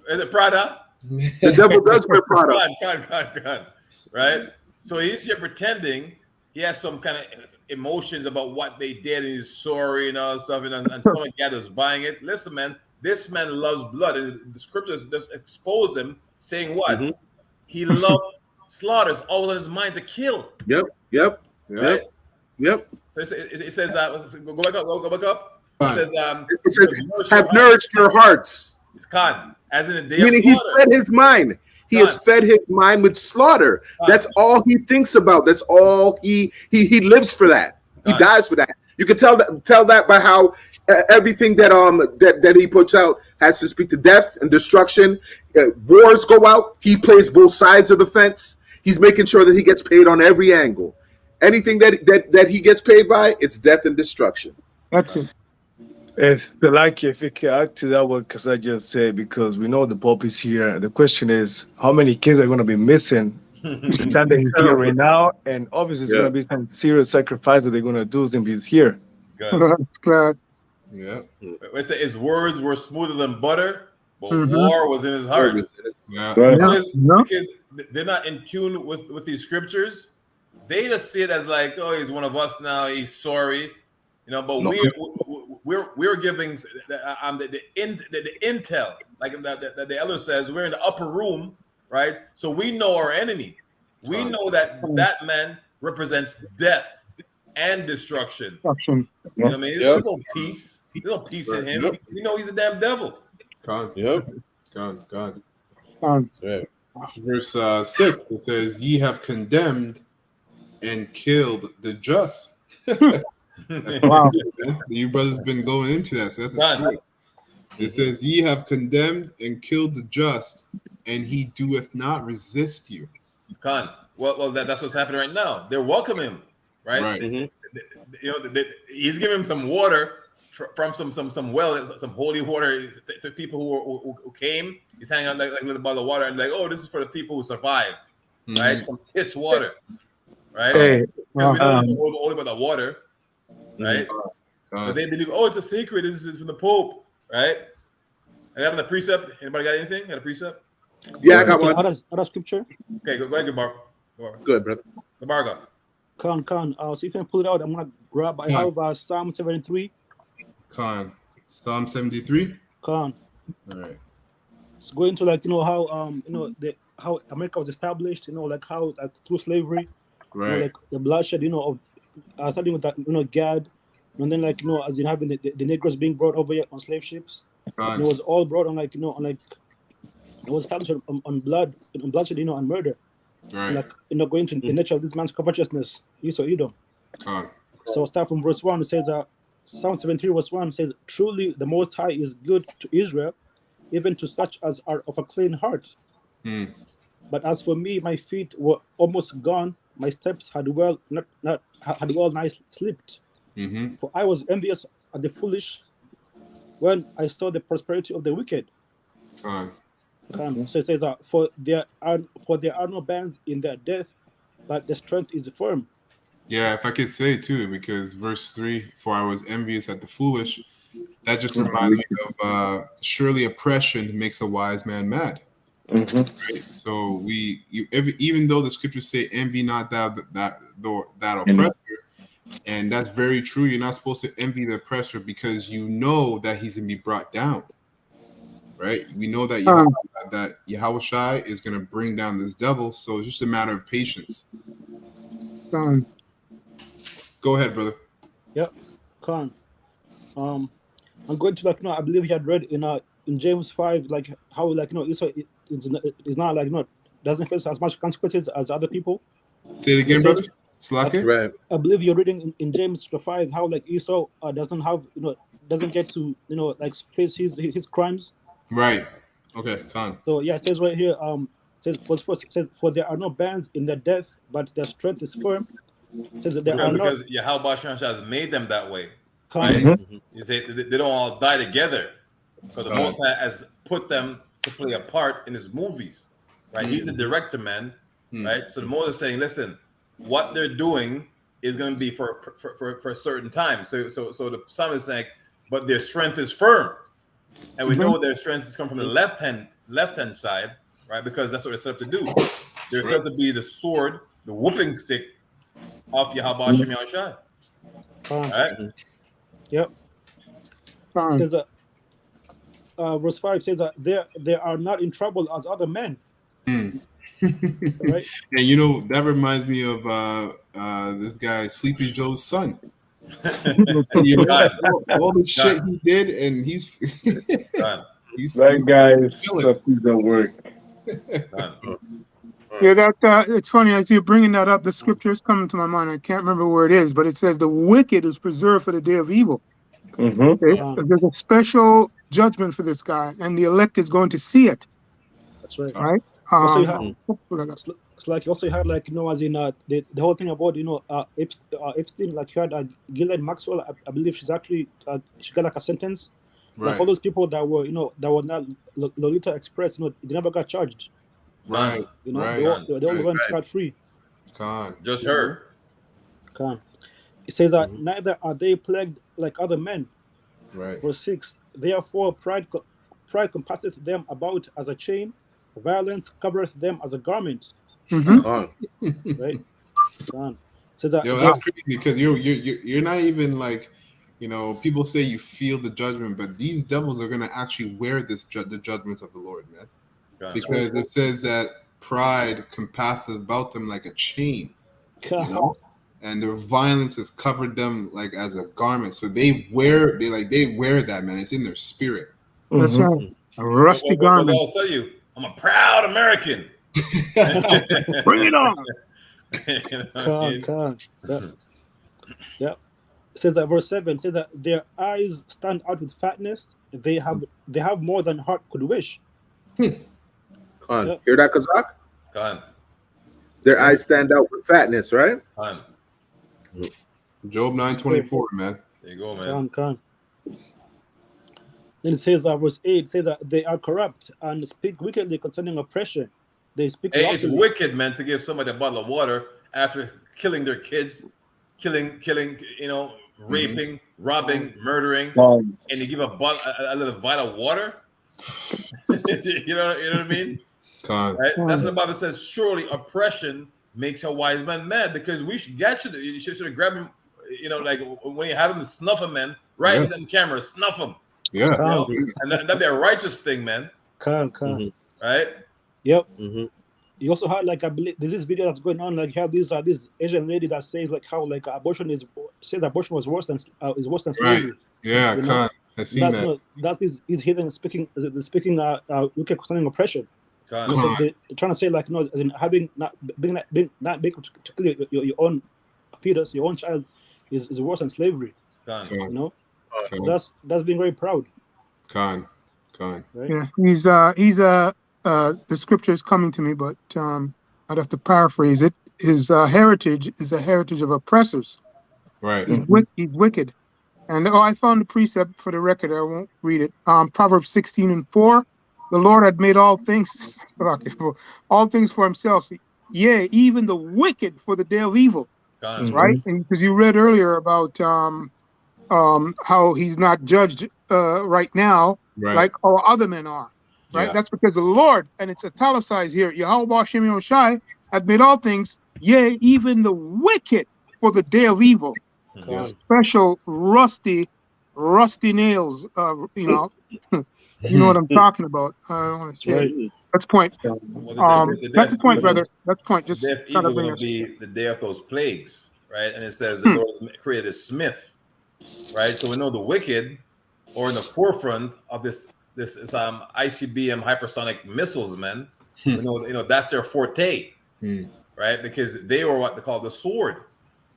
Is it Prada? The devil does wear Prada. Gun. right? So he's here pretending he has some kind of emotions about what they did and he's sorry and all that stuff, and someone gathers buying it. Listen, man, this man loves blood, and the scriptures just expose him, saying what? Mhm. He loved slaughter. It's all in his mind to kill. Yep. Right? Yep. So it says go back up, go back up. It says It says, have nourished your hearts. It's Khan, as in a day Meaning of he's slaughter. fed his mind. He has fed his mind with slaughter. That's all he thinks about. That's all he lives for. That he dies for that. You can tell that by how everything that he puts out has to speak to death and destruction. Wars go out. He plays both sides of the fence. He's making sure that he gets paid on every angle. Anything that he gets paid by, it's death and destruction. That's it. If you can add to that what because I just said, because we know the Pope is here. The question is, how many kids are going to be missing that he's here right now? And obviously, it's going to be some serious sacrifice that they're going to do if he's here. Good. Glad. Yeah. It says his words were smoother than butter, but war was in his heart. Yeah. Right. Because they're not in tune with these scriptures. They just see it as like, oh, he's one of us now. He's sorry, But we're giving the intel, like the elder says, we're in the upper room, right? So we know our enemy. We know that man represents death and destruction. You know what I mean? There's no peace. There's no peace in him. You know he's a damn devil. God. God. Right. Verse 6, it says, ye have condemned and killed the just. Wow. You brothers been going into that, so that's a spirit. It says, ye have condemned and killed the just, and he doeth not resist you. Khan. Well, that's what's happening right now. They're welcoming him, right? He's giving him some water from some well, some holy water to people who came. He's hanging out like a little bottle of water and like, oh, this is for the people who survived, right? Some piss water, right? Hey, because we know it's only about the water, right? But they believe, oh, it's a secret. This is from the Pope, right? I got the precept. Anybody got anything? Got a precept? Yeah, I got one. Other scripture. Okay, go ahead, Bar. Good, brother. The Barga. Con. So if you can pull it out, I'm gonna grab. I have Psalm 73. Con. Psalm 73. Con. All right. It's going to how how America was established. Like how through slavery. Right. Like the bloodshed. Of starting with that. Gad, and then as in having the Negroes being brought over here on slave ships. It was all brought on it was established on bloodshed, and murder. Right. Going to the nature of this man's covetousness, Edom. So start from verse 1. It says, Psalm 73 verse 1 says, truly the Most High is good to Israel, even to such as are of a clean heart. But as for me, my feet were almost gone, my steps had well nigh slipped. For I was envious at the foolish when I saw the prosperity of the wicked. So it says, for there are no bands in their death, but the strength is firm. Yeah, if I could say too, because verse 3, for I was envious at the foolish, that just reminds me of surely oppression makes a wise man mad. Right? So even though the scriptures say envy not that oppressor, and that's very true. You're not supposed to envy the oppressor because you know that he's gonna be brought down. Right? We know that Yahweh Shai is going to bring down this devil, so it's just a matter of patience. Go ahead, brother. Yep. Khan. I'm going to I believe he had read in James 5 how Esau is not doesn't face as much consequences as other people. Say it again, brother. Slake. Right. I believe you're reading in James 5 how Esau doesn't have doesn't get to face his crimes. Right. Okay, Khan. So yeah, it says right here, says for there are no bands in their death, but their strength is firm. It says that because Yahweh has made them that way. Right? You say they don't all die together because the Most High has put them to play a part in his movies. Right? He's a director, man. Right? So the Most is saying, listen, what they're doing is going to be for a certain time. So the psalmist is saying, but their strength is firm. And we know their strength is coming from the left hand side, right? Because that's what they're set up to do. they're said to be the sword, the whooping stick of Yahweh Hashem Yahushua. Right? Yep. Says that verse 5 says that they are not in trouble as other men. Right? And you know, that reminds me of this guy, Sleepy Joe's son. You know, all the shit he did, and he's that guy don't work. Yeah, it's funny as you're bringing that up. The scripture is coming to my mind. I can't remember where it is, but it says the wicked is preserved for the day of evil. Okay? There's a special judgment for this guy, and the elect is going to see it. That's right. Right. It's like you also had, like, you know, as in the whole thing about, you know, Epstein, like you had Ghislaine Maxwell. I believe she's actually she got like a sentence. Right. Like all those people that were, you know, that were not Lolita Express, you know, they never got charged. Right. You know, Right. they all went scot free. Just her. It says that neither are they plagued like other men. Right. Verse 6. Therefore, pride compasseth them about as a chain. Violence covereth them as a garment. Right? Says that, that's crazy because you're not even like, you know, people say you feel the judgment, but these devils are gonna actually wear the judgment of the Lord, man. Because it says that pride compasseth about them like a chain. You know? And their violence has covered them like as a garment. So they wear that, man. It's in their spirit. That's right. A rusty garment. I'll tell you, I'm a proud American. Bring it on. Yep. It says that verse 7 says that their eyes stand out with fatness. They have more than heart could wish. Hear that, Kazak? Their eyes stand out with fatness, right? Job 9:24, man. There you go, man. Then it says that verse 8 says that they are corrupt and speak wickedly concerning oppression. They speak. Hey, it's wicked, man, to give somebody a bottle of water after killing their kids, killing, you know, raping, robbing, murdering, and you give a little vial of water. you know what I mean? Right? That's what the Bible says. Surely oppression makes a wise man mad, because we should get you. You should sort of grab him, you know, like when you have him to snuff a man, right in the camera, snuff him. Yeah, you know? And that'd be a righteous thing, man. Right? Yep. You also had, like, I believe there's this video that's going on. Like, you have this Asian lady that says like how like abortion was worse than slavery. Yeah, you know? I seen that. That's this hidden speaking wicked concerning oppression. They're trying to say, like, you know, having not being able to kill your own fetus, your own child, is worse than slavery. You know, that's being very proud. Right? Yeah, he's the scripture is coming to me, but I'd have to paraphrase it. His heritage is a heritage of oppressors. Right. He's wicked. And I found the precept for the record. I won't read it. Proverbs 16:4. The Lord had made all things for himself. Yea, even the wicked for the day of evil. Right? And because you read earlier about how he's not judged right now, like all other men are. Right? That's because the Lord, and it's italicized here, Yahweh Hashem Yahushai had made all things, yea, even the wicked for the day of evil. Special rusty nails, you know. You know what I'm talking about. I don't want to say it. That's point. That's the point, brother. That's the point. Just try to bring it. Be the day of those plagues, right? And it says the Lord created a smith, right? So we know the wicked are in the forefront of this ICBM hypersonic missiles, man. We know, you know, that's their forte, right? Because they were what they call the sword,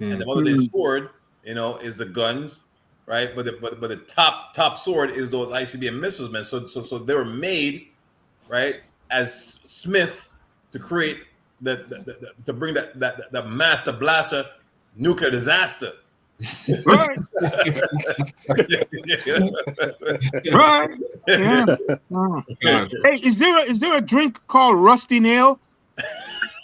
and the other day sword, you know, is the guns. Right, but the top sword is those ICBM missiles, man. So they were made, right, as Smith to create to bring that master blaster nuclear disaster. Right. Right. Yeah. Hey, is there a drink called Rusty Nail?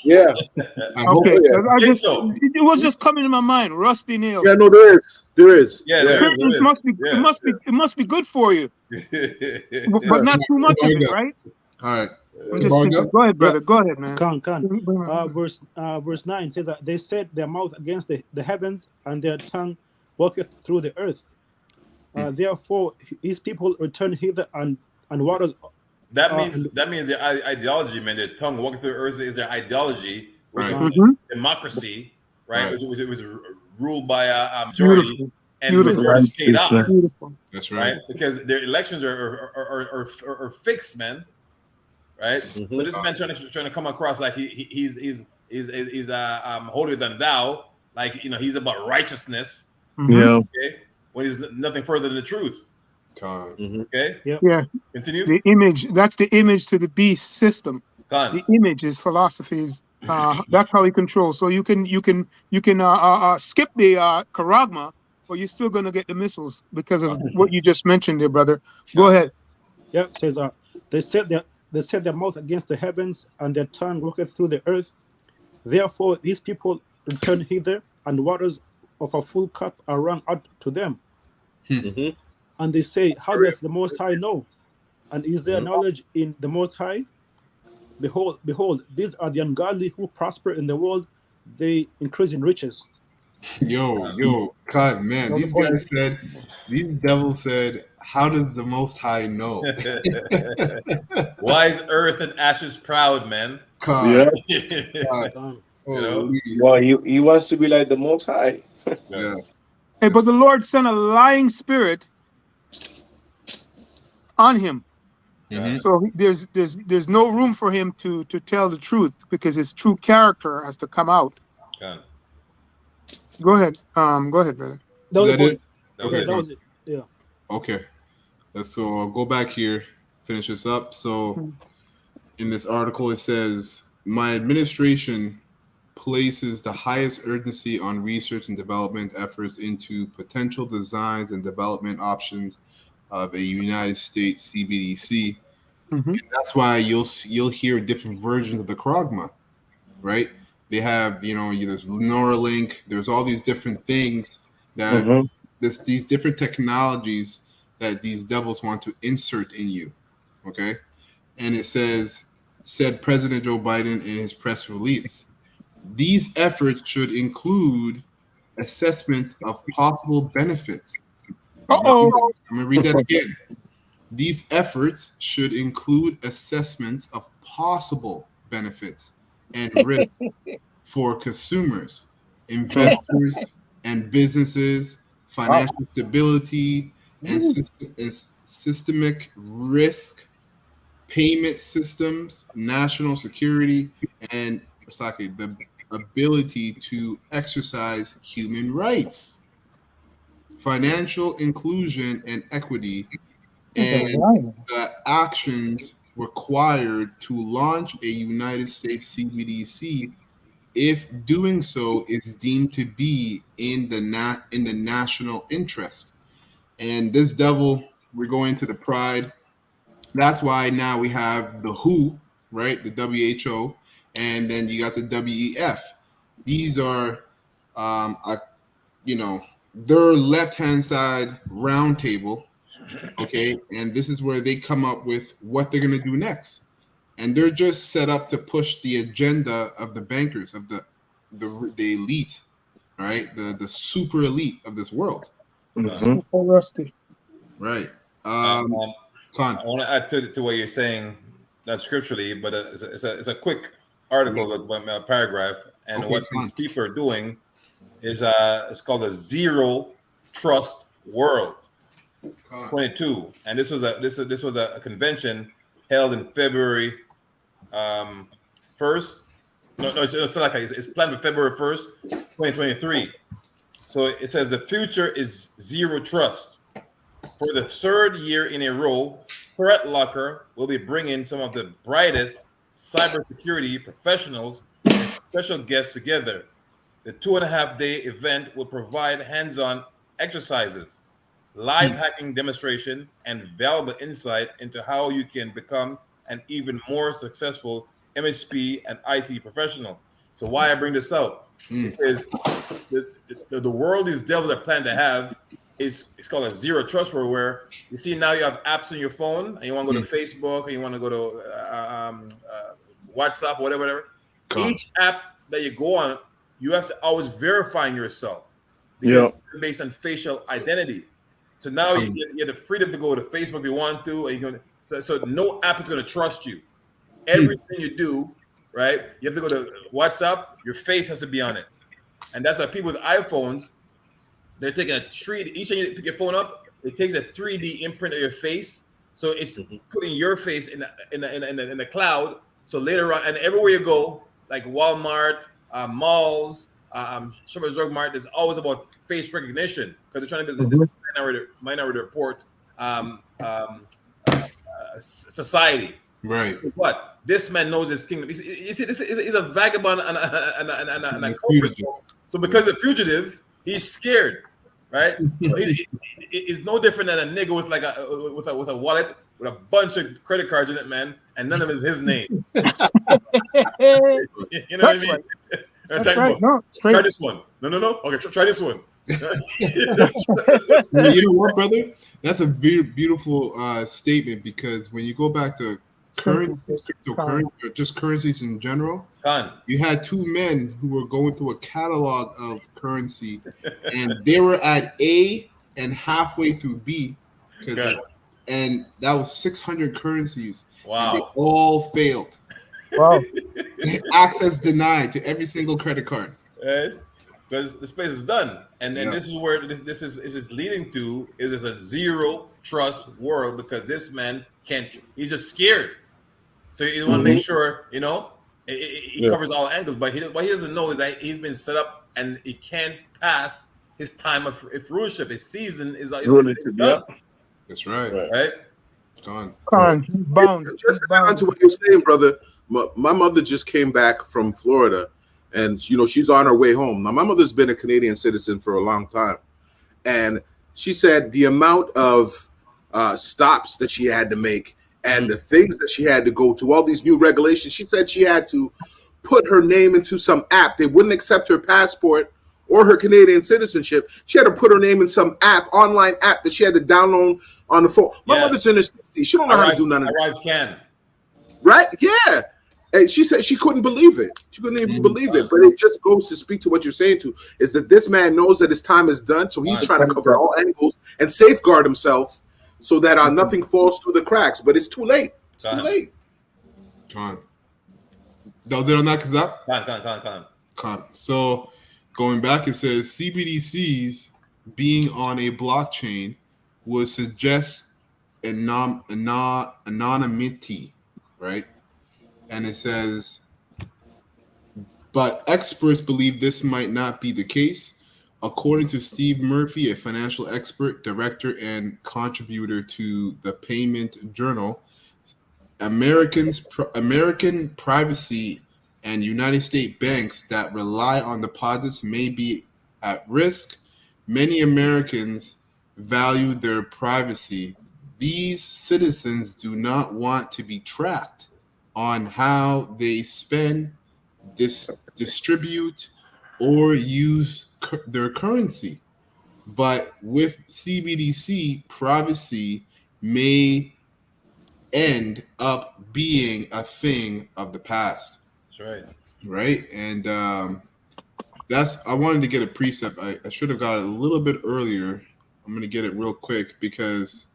Yeah. Okay. It was just coming to my mind. Rusty Nail. Yeah, no, there is. Yeah, it must be good for you. But not too much of it, right? All right. I'm just thinking. Go ahead, brother. Go ahead, man. Verse 9 says that they set their mouth against the heavens, and their tongue walketh through the earth. Therefore, his people return hither, and waters. That means their ideology, man. Their tongue walking through the earth is their ideology, which is democracy, right? Which was ruled by a majority, and majority paid off. That's right. Because their elections are fixed, man. Right? But this man trying to come across like he's holier than thou, like he's about righteousness. Yeah. Okay. When he's nothing further than the truth. Okay. Yeah. Continue. The image. That's the image to the beast system. The image is philosophies. That's how he controls. So you can skip the charagma, but you're still gonna get the missiles because of what you just mentioned there, brother. Go ahead. Yeah. Says they set their mouth against the heavens, and their tongue walketh through the earth. Therefore, these people return hither, and waters of a full cup are run out to them. And they say, how does the Most High know? And is there knowledge in the Most High? Behold, these are the ungodly who prosper in the world. They increase in riches. Yo, God, man, these devils said, how does the Most High know? Why is earth and ashes proud, man? God. God. Well, he wants to be like the Most High. Yeah. Hey, but the Lord sent a lying spirit on him. So there's no room for him to tell the truth because his true character has to come out. Go ahead. Go ahead, brother. That was it? Okay. That was it. Yeah. Okay. So I'll go back here, finish this up. So in this article, it says, my administration places the highest urgency on research and development efforts into potential designs and development options of a United States CBDC. And that's why you'll hear different versions of the Krogma, right? They have, there's Neuralink, there's all these different things that these different technologies that these devils want to insert in you, okay? And it said President Joe Biden in his press release, these efforts should include assessments of possible benefits. I'm going to read that again. These efforts should include assessments of possible benefits and risks for consumers, investors, and businesses, financial stability, and systemic risk, payment systems, national security, and the ability to exercise human rights, financial inclusion and equity, and the actions required to launch a United States CBDC if doing so is deemed to be in the national interest. And this devil, we're going to the pride. That's why now we have the WHO, right? The WHO, and then you got the WEF. These are, their left-hand side round table, okay? And this is where they come up with what they're going to do next. And they're just set up to push the agenda of the bankers, of the elite, right? The super elite of this world. Super rusty. Right. I want to add to what you're saying, not scripturally, but it's a quick article, a paragraph, and what these people are doing is it's called a zero trust world. 22, and this was a convention held in February 1st. No, it's planned for February 1st, 2023. So it says the future is zero trust. For the third year in a row, Threat Locker will be bringing some of the brightest cybersecurity professionals and special guests together. The 2.5-day event will provide hands-on exercises, live hacking demonstration, and valuable insight into how you can become an even more successful MSP and IT professional. So why I bring this out? Because the world these devils are planning to have is it's called a zero trust world, where you see now you have apps on your phone and you want to go to Facebook or you want to go to WhatsApp, whatever. Each app that you go on, you have to always verify yourself because it's based on facial identity. So now you have the freedom to go to Facebook if you want to, or you can. So no app is going to trust you. Everything you do, right? You have to go to WhatsApp. Your face has to be on it, and that's why people with iPhones, they're taking a 3D. Each time you pick your phone up, it takes a 3D imprint of your face. So it's putting your face in the cloud. So later on, and everywhere you go, like Walmart, malls, Shoppers Drug Mart, there's always about face recognition because they're trying to build this minority report society. Right. But this man knows his kingdom. He's a vagabond and a fugitive. So because a fugitive, he's scared, right? So he's no different than a nigga with like with a wallet with a bunch of credit cards in it, man, and none of it is his name. You know what I mean? That's right. No, try this one. No. Okay, try this one. You know what, brother? That's a very beautiful statement, because when you go back to currencies, cryptocurrency, or just currencies in general, you had two men who were going through a catalog of currency, and they were at A and halfway through B, and that was 600 currencies. Wow! And they all failed. Wow! Access denied to every single credit card. Because the space is done, and then this is where this is leading to is a zero trust world, because this man he's just scared, so he want to make sure he covers all angles, but what he doesn't know is that he's been set up and he can't pass his time of rulership. His season is done. That's right. Right. Bound. Just on to what you're saying, brother. My mother just came back from Florida, and she's on her way home. Now, my mother's been a Canadian citizen for a long time, and she said the amount of stops that she had to make and the things that she had to go to, all these new regulations. She said she had to put her name into some app. They wouldn't accept her passport or her Canadian citizenship. She had to put her name in some online app that she had to download on the phone. My mother's in her 60s. She don't know how to do none of that. Right? Yeah. And she said she couldn't believe it. She couldn't even believe it. But it just goes to speak to what you're saying is that this man knows that his time is done. So he's trying to cover all angles and safeguard himself so that nothing falls through the cracks. But it's too late. It's too late. Con. So going back, it says CBDCs being on a blockchain would suggest anonymity, right? And it says, but experts believe this might not be the case. According to Steve Murphy, a financial expert, director, and contributor to the Payment Journal, American privacy and United States banks that rely on deposits may be at risk. Many Americans value their privacy. These citizens do not want to be tracked on how they spend, distribute, or use their currency. But with CBDC, privacy may end up being a thing of the past. That's right. Right? And I wanted to get a precept. I should have got it a little bit earlier. I'm going to get it real quick, because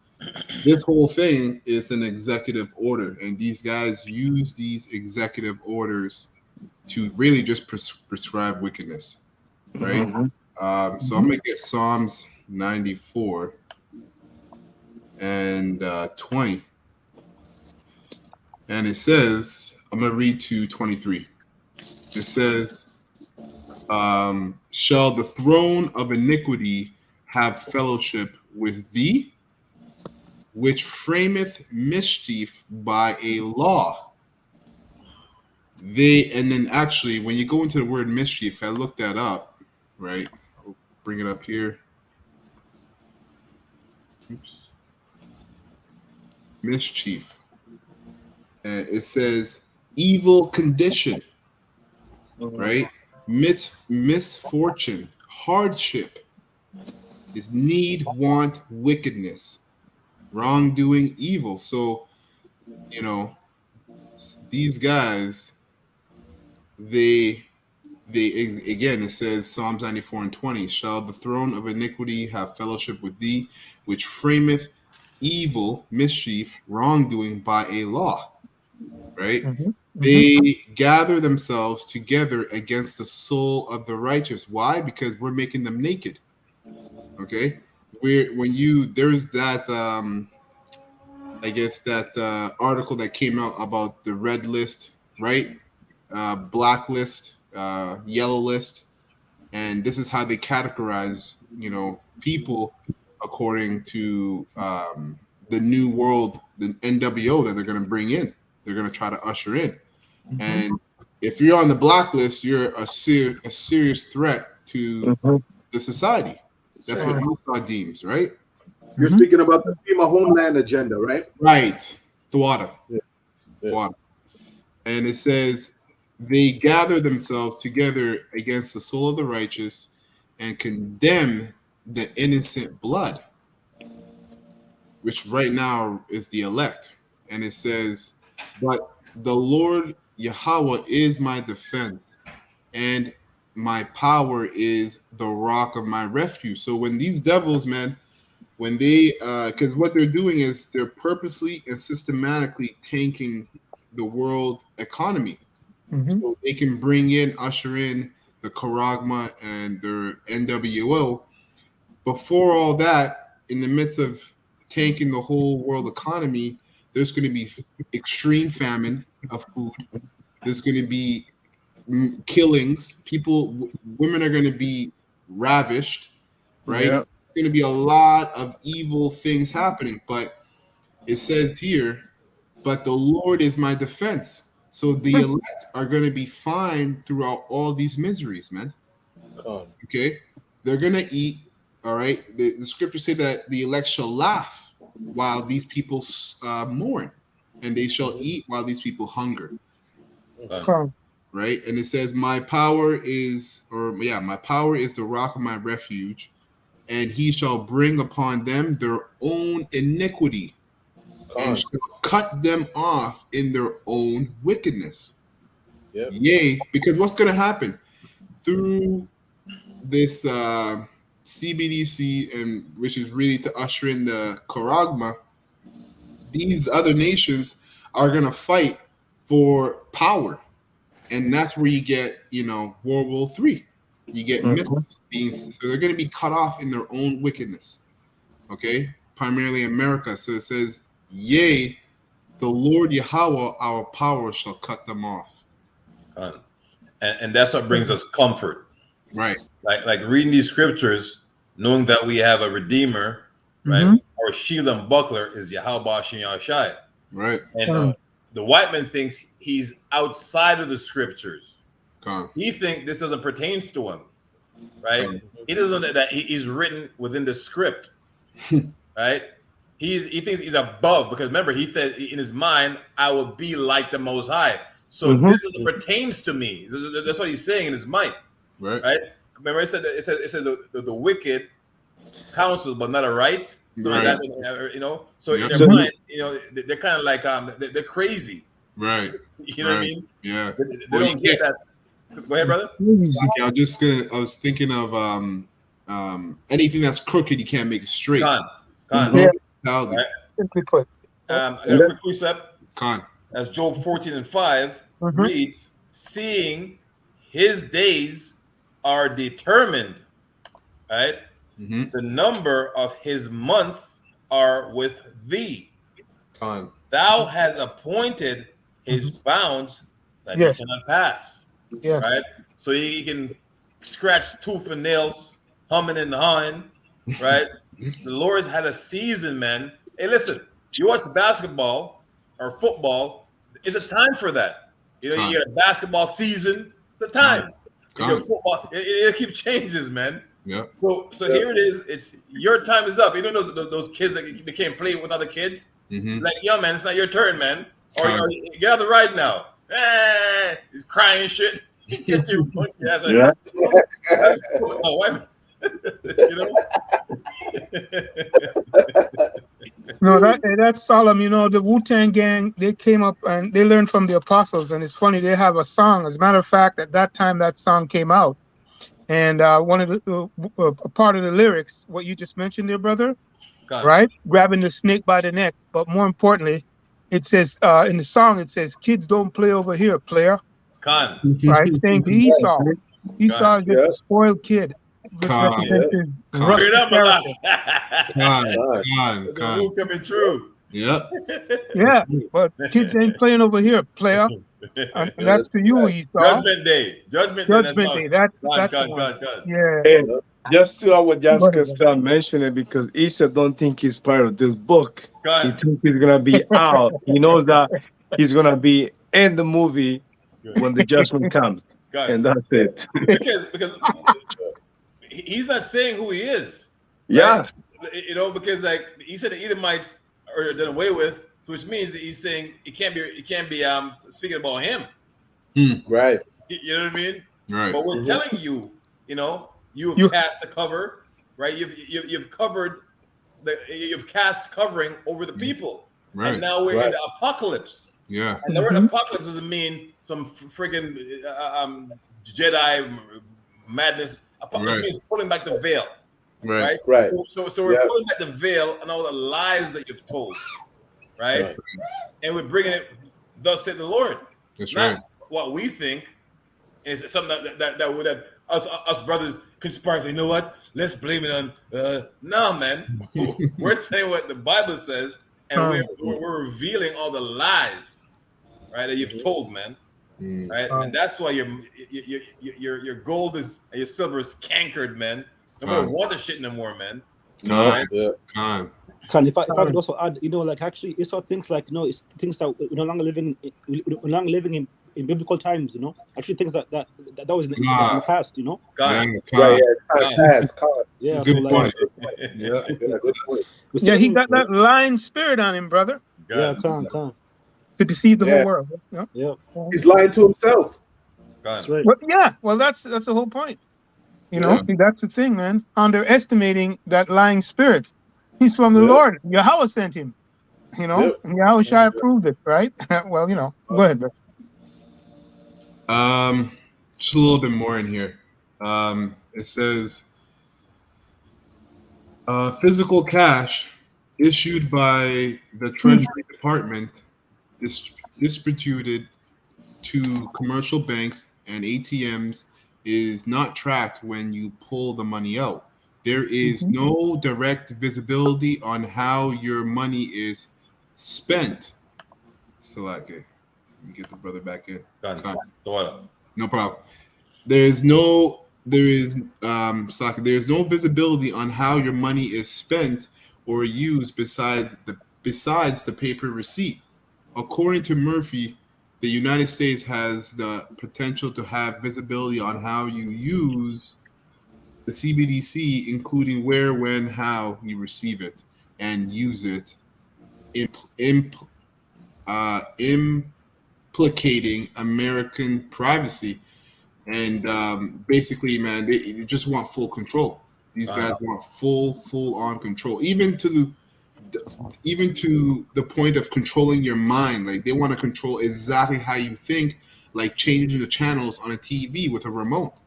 this whole thing is an executive order, and these guys use these executive orders to really just prescribe wickedness, right? So I'm going to get Psalms 94 and 20. And it says, I'm going to read to 23. It says, shall the throne of iniquity have fellowship with thee, which frameth mischief by a law? And then actually, when you go into the word mischief, I looked that up, right? I'll bring it up here. Oops. Mischief. It says evil condition, right? Misfortune, hardship, is need, want, wickedness, wrongdoing, evil. So, you know, these guys, they again, it says Psalms 94 and 20, shall the throne of iniquity have fellowship with thee, which frameth evil, mischief, wrongdoing by a law, right? They gather themselves together against the soul of the righteous. Why? Because we're making them naked. Okay, there's that I guess that article that came out about the red list, right? Black list, yellow list, and this is how they categorize, people according to the new world, the NWO that they're going to bring in. They're going to try to usher in, and if you're on the blacklist, you're a serious threat to the society. That's what Esau deems, right? You're speaking about the FEMA Homeland Agenda, right? Right. Thwada. Yeah. Thwada. And it says, they gather themselves together against the soul of the righteous and condemn the innocent blood, which right now is the elect. And it says, but the Lord Yahweh is my defense, and my power is the rock of my refuge. So when these devils, man, when they, because what they're doing is they're purposely and systematically tanking the world economy, so they can usher in the Charagma and their NWO. Before all that, in the midst of tanking the whole world economy, there's going to be extreme famine of food. There's going to be killings. Women are going to be ravished, right? Yeah. It's going to be a lot of evil things happening. But it says here, but the Lord is my defense. So the elect are going to be fine throughout all these miseries, man. Okay? They're going to eat, all right? The scriptures say that the elect shall laugh while these people mourn, and they shall eat while these people hunger. Right? And it says, my power is the rock of my refuge, and he shall bring upon them their own iniquity, and shall cut them off in their own wickedness. Yea, because what's going to happen through this CBDC, and which is really to usher in the Charagma, these other nations are going to fight for power. And that's where you get, World War III. You get missiles so they're going to be cut off in their own wickedness. Okay? Primarily America. So it says, yea, the Lord Yahweh, our power, shall cut them off. And that's what brings us comfort. Right. Like reading these scriptures, knowing that we have a Redeemer, right? Our shield and buckler is Yahweh Shem Yahshai. Right. And the white man thinks he's outside of the scriptures. He thinks this doesn't pertain to him, right? He doesn't know that he's written within the script, right? He thinks he's above, because remember, he said in his mind, I will be like the Most High. So this is pertains to me. That's what he's saying in his mind, right? Remember, it says the wicked counsel, but not a right. So right. So in their mind, they're kind of like they're crazy, right? You know what I mean? Yeah. They don't get that. Go ahead, brother. Okay, I was thinking of anything that's crooked, you can't make it straight. Right. Simply put. I got a quick precept. Con. As Job 14:5 reads, seeing his days are determined, right? The number of his months are with thee. Con. Thou hast appointed his bounds that he cannot pass. Right? So he can scratch tooth and nails, humming and hawing, right? The Lord's had a season, man. Hey, listen, you watch basketball or football, it's a time for that. You get a basketball season, it's a time. You get football, it keeps changes, man. Yeah. So here it is. It's your time is up. You know those kids that they can't play with other kids? Like, yo, man, it's not your turn, man. Or get out the ride now. He's crying shit. Get your monkey ass. You know? No, that's solemn. You know, the Wu-Tang gang, they came up and they learned from the apostles. And it's funny, they have a song. As a matter of fact, at that time, that song came out. And one of the a part of the lyrics, what you just mentioned there, brother, right? Grabbing the snake by the neck. But more importantly, it says in the song, it says, "Kids don't play over here, player." Right? Saying to Esau. Esau is just a spoiled kid. Representing Khan. Coming true. Yeah. Yeah, but kids ain't playing over here, player. And that's to you, Esau. Judgment Day. Judgment Day. That's God. Yeah. Hey, just to what Jasper mentioned, because Esau don't think he's part of this book. He thinks he's gonna be out. He knows that he's gonna be in the movie when the judgment comes. And that's it. because he's not saying who he is. Right? Yeah. You know, because like he said the Edomites are done away with, so which means that he's saying it can't be speaking about him. Right. You know what I mean? Right. But we're telling you, you know, you've cast the cover, right? You've covered you've cast covering over the people. Right. And now we're in the apocalypse. Yeah. And the word apocalypse doesn't mean some freaking Jedi madness. Apocalypse means pulling back the veil. Right. So we're pulling back the veil and all the lies that you've told. Right. And we're bringing it, thus said the Lord. That's Not right. what we think is something that would have us brothers conspire. You know what? Let's blame it on. No, man. We're telling what the Bible says, and we're revealing all the lies, right, that you've told, man. Right, and that's why your gold is and your silver is cankered, man. Nobody want the shit no more, man. If I could also add, you know, like actually, it's all things like, you know, it's things that we're no longer living in biblical times, you know. Actually, things that was in the past, you know. Yeah, good point. Yeah, good point. Yeah, he got that lying spirit on him, brother. Yeah, to deceive the whole world. Yeah, he's lying to himself. That's right. Well, that's the whole point. You know, that's the thing, man. Underestimating that lying spirit. He's from the Lord. Yahweh sent him. You know, and Yahweh Shai approved it, right? Well, you know, go ahead, bro. Just a little bit more in here. It says physical cash issued by the Treasury Department distributed to commercial banks and ATMs is not tracked when you pull the money out. There is no direct visibility on how your money is spent. So, let me get the brother back in. No problem. There is no visibility on how your money is spent or used besides the paper receipt. According to Murphy, the United States has the potential to have visibility on how you use the CBDC, including where, when, how you receive it and use it, implicating American privacy. And basically, man, they just want full control. These guys want full on control, even to the point of controlling your mind. Like, they want to control exactly how you think, like changing the channels on a TV with a remote.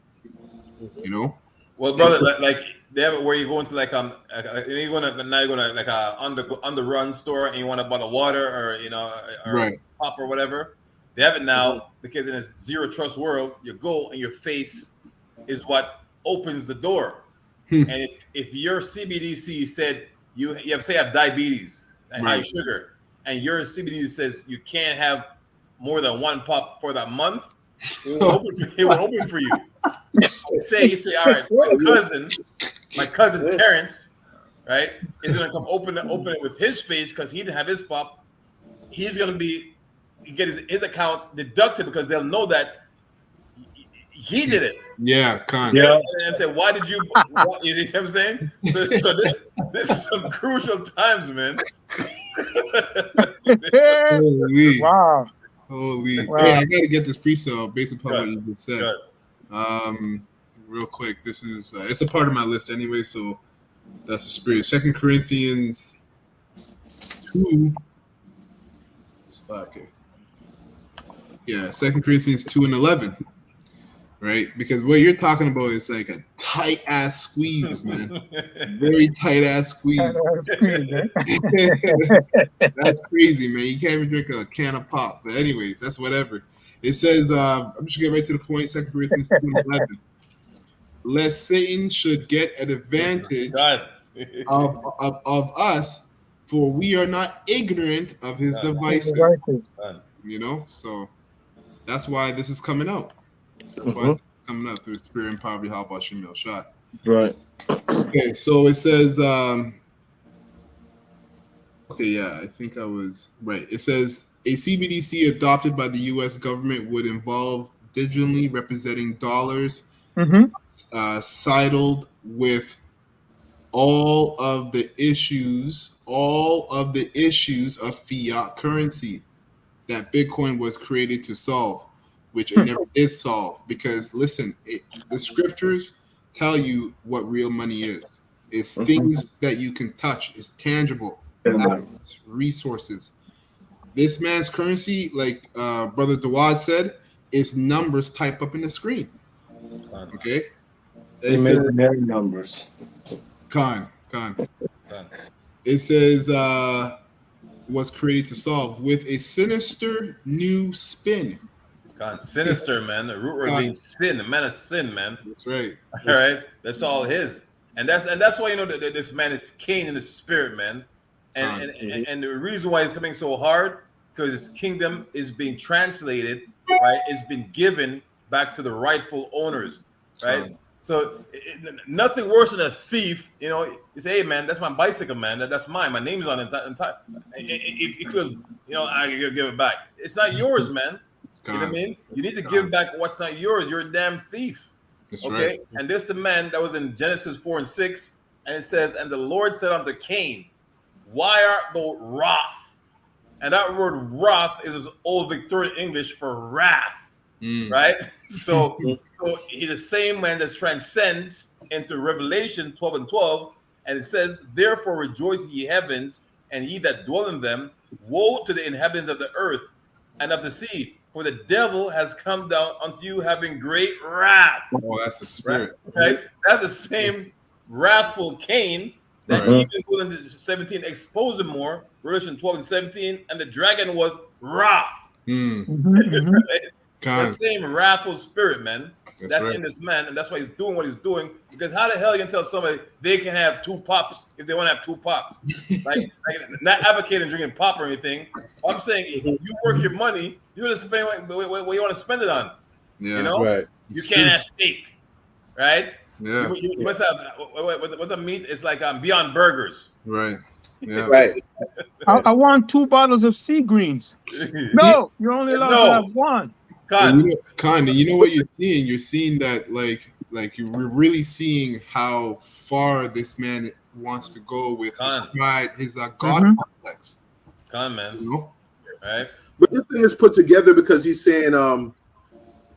You know. Well, brother, like they have it where you go into like you're gonna like a on the run store and you want to buy the water or pop or whatever. They have it now because in a zero trust world, you go and your face is what opens the door. And if your CBDC said you have diabetes and high sugar, and your CBDC says you can't have more than one pop for that month, it will open for you. You say, all right, my cousin Terrence, right, is gonna come open it with his face because he didn't have his pop. He's gonna get his account deducted because they'll know that he did it. Yeah, and say, why did you? You know what I'm saying? So this is some crucial times, man. Wow. Holy. Hey, I gotta get this pre-sale based upon what you just said. real quick. This is it's a part of my list anyway, so that's the spirit. 2 Corinthians 2. Okay. Yeah, 2 Corinthians 2:11. Right? Because what you're talking about is like a tight ass squeeze, man. Very tight ass squeeze. That's crazy, man. You can't even drink a can of pop. But anyways, that's whatever. It says, I'm just getting right to the point, 2 Corinthians 2:11. Lest Satan should get an advantage of us, for we are not ignorant of his devices. You know, so that's why this is coming out. That's why this is coming out through Spirit and Poverty. How about Shemil Shot? Right. Okay, so it says, okay, yeah, I think I was right. It says a CBDC adopted by the U.S. government would involve digitally representing dollars sidled with all of the issues of fiat currency that Bitcoin was created to solve, which it never did solve. Because listen, the scriptures tell you what real money is. It's things that you can touch. It's tangible, assets, resources. This man's currency, like Brother Dawad said, is numbers typed up in the screen. Okay? Imaginary numbers. Con. It says was created to solve with a sinister new spin. Sinister, man. The root word means sin, the man of sin, man. That's right. All right, that's all his, and that's why you know that this man is Cain in the spirit, man. And the reason why he's coming so hard, because his kingdom is being translated, right? It's been given back to the rightful owners, right? So nothing worse than a thief, you know. You say, "Hey, man, that's my bicycle, man. That's mine. My name's on it." If it feels, you know, I gotta give it back. It's not yours, man. You know what I mean? You need to give back what's not yours. You're a damn thief. That's okay. Right. And this the man that was in Genesis 4:6, and it says, "And the Lord said unto Cain, Why art thou wroth?" And that word "wrath" is old Victorian English for wrath. Right? So he's the same man that transcends into Revelation 12:12, and it says, "Therefore rejoice, ye heavens, and ye that dwell in them. Woe to the inhabitants of the earth and of the sea, for the devil has come down unto you having great wrath." Oh, that's the spirit. Right? That's the same wrathful Cain that even going into 17 exposed him more. Revelation 12:17, and the dragon was wrath. Right? The same wrathful spirit, man. That's in this man, and that's why he's doing what he's doing. Because how the hell you can tell somebody they can have 2 pops if they want to have 2 pops? Like not advocating drinking pop or anything. I'm saying if you work your money, you're gonna spend what you want to spend it on. Yeah, you know, you can't have steak, right? Yeah, you must have what's a meat? It's like Beyond Burgers, right? Yeah, right. I want 2 bottles of sea greens. No, you're only allowed to have 1. You know what you're seeing? You're seeing that like you're really seeing how far this man wants to go with his pride, his God complex. Man. You know? Right? But this thing is put together because he's saying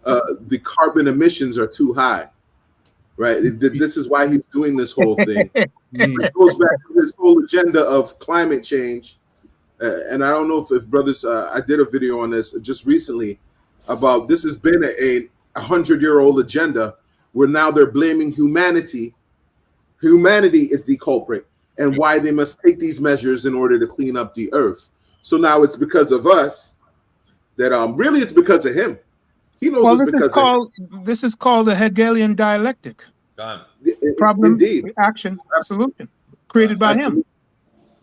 the carbon emissions are too high. Right? This is why he's doing this whole thing. It goes back to his whole agenda of climate change. And I don't know if brothers, I did a video on this just recently about this has been a 100-year-old agenda where now they're blaming humanity. Humanity is the culprit and why they must take these measures in order to clean up the earth. So now it's because of us that really it's because of him. He knows it's because of him. This is called the Hegelian dialectic. Problem, action, solution, created by him.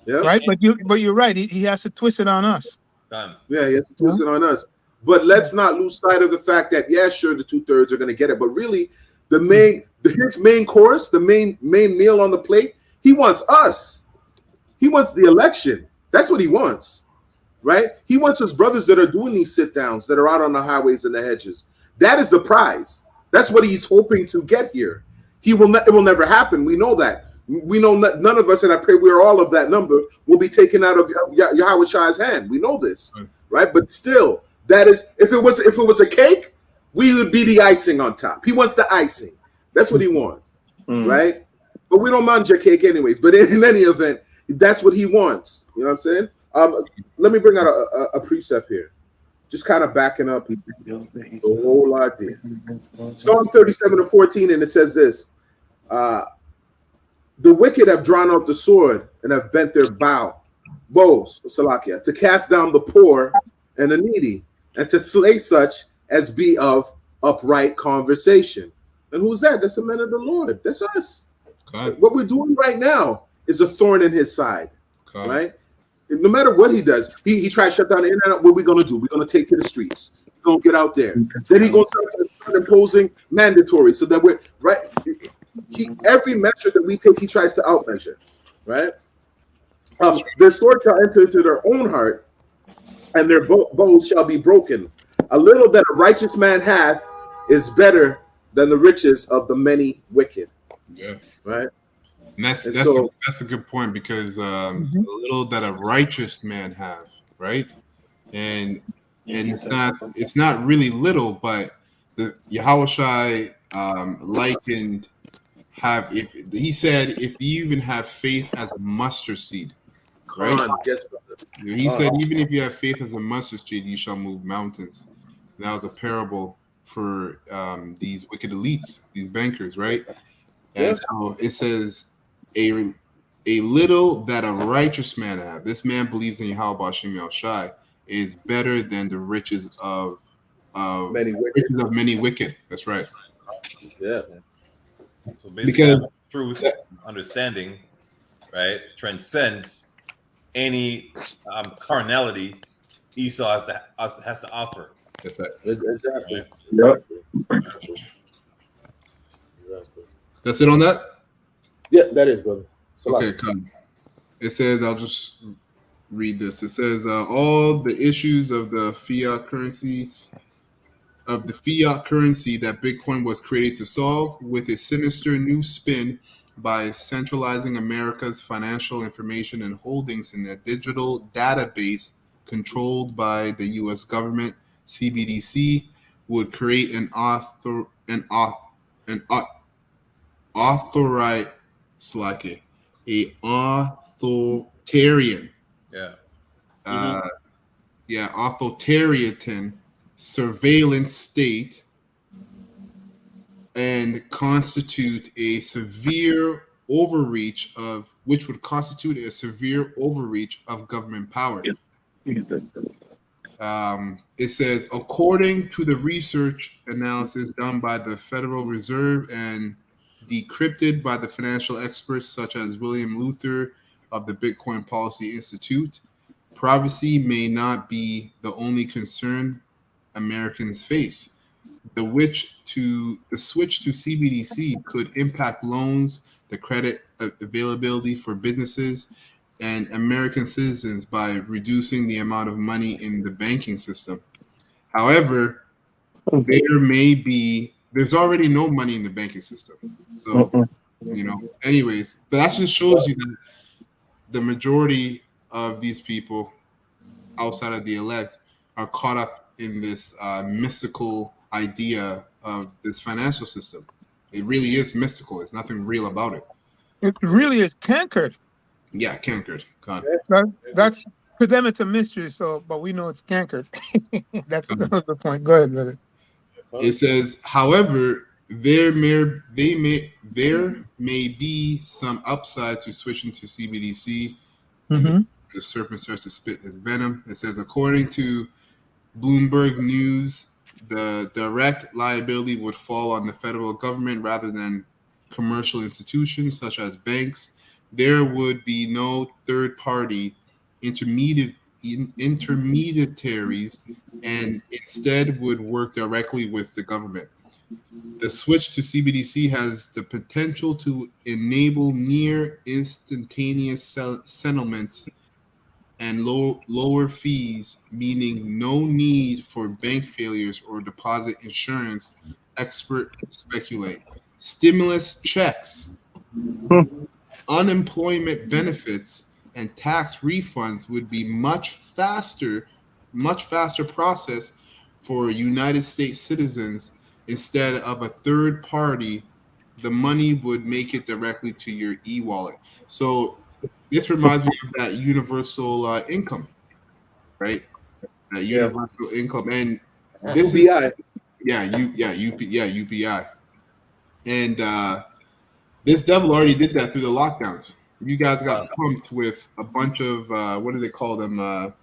Yeah. Right, but you're right. He has to twist it on us. Yeah, he has to twist it on us. But let's not lose sight of the fact that sure, the 2/3 are going to get it, but really, his main course, the main meal on the plate, he wants us. He wants the election. That's what he wants, right? He wants his brothers that are doing these sit downs, that are out on the highways and the hedges. That is the prize. That's what he's hoping to get here. It will never happen. We know that. We know none of us, and I pray we're all of that number, will be taken out of Yahweh Shai's hand. We know this, right? But still, that is, if it was a cake, we would be the icing on top. He wants the icing. That's what he wants, right? But we don't mind your cake anyways. But in any event, that's what he wants. You know what I'm saying? Let me bring out a precept here, just kind of backing up the whole idea. Psalm 37:14, and it says this: the wicked have drawn out the sword and have bent their bows, Salakia, to cast down the poor and the needy, and to slay such as be of upright conversation. And who's that? That's the men of the Lord. That's us. God. What we're doing right now is a thorn in his side, God. Right? No matter what he does, he tries to shut down the internet. What are we going to do? We're going to take to the streets. We're going to get out there. Then he's going to start imposing mandatory so that we're right. Every measure that we take, he tries to outmeasure, right? Their sword shall enter into their own heart, and their bows shall be broken. A little that a righteous man hath is better than the riches of the many wicked. Yeah. Right. And that's a good point, because a little that a righteous man have, right? And it's not really little, but the Yahushua likened if you even have faith as a mustard seed, right? Yes, he said even if you have faith as a mustard seed, you shall move mountains. And that was a parable for these wicked elites, these bankers, right? And so it says a little that a righteous man have. This man believes in Yahweh Shem Shai is better than the riches of many wicked. That's right. Yeah. So basically, truth, understanding, right, transcends any carnality Esau has to offer. That's right. Exactly. Yep. That's it on that? Yeah, that is, brother. Okay, come. It says, I'll just read this. It says, all the issues of the fiat currency that Bitcoin was created to solve, with a sinister new spin by centralizing America's financial information and holdings in a digital database controlled by the U.S. government, CBDC, would create an authoritarian, authoritarian surveillance state, and constitute a severe overreach of government power. It says, according to the research analysis done by the Federal Reserve and decrypted by the financial experts such as William Luther of the Bitcoin Policy Institute, privacy may not be the only concern Americans face. The switch to CBDC could impact loans, the credit availability for businesses, and American citizens by reducing the amount of money in the banking system. However, there's already no money in the banking system. So, anyways, but that just shows you that the majority of these people outside of the elect are caught up in this mystical idea of this financial system. It really is mystical. There's nothing real about it. It really is cankered. Yeah, cankered. That's for them. It's a mystery. But we know it's cankered. That's the point. Go ahead, brother. It says, however, there may be some upside to switching to CBDC. The serpent starts to spit his venom. It says, according to Bloomberg News, the direct liability would fall on the federal government rather than commercial institutions such as banks. There would be no third-party intermediaries, and instead would work directly with the government. The switch to CBDC has the potential to enable near instantaneous settlements and lower fees, meaning no need for bank failures or deposit insurance, experts speculate. Stimulus checks, unemployment benefits, and tax refunds would be much faster process for United States citizens instead of a third party the money would make it directly to your e-wallet. So this reminds me of that universal income, right? That universal income, and this UBI. UPI, and this devil already did that through the lockdowns. You guys got pumped with a bunch of what do they call them?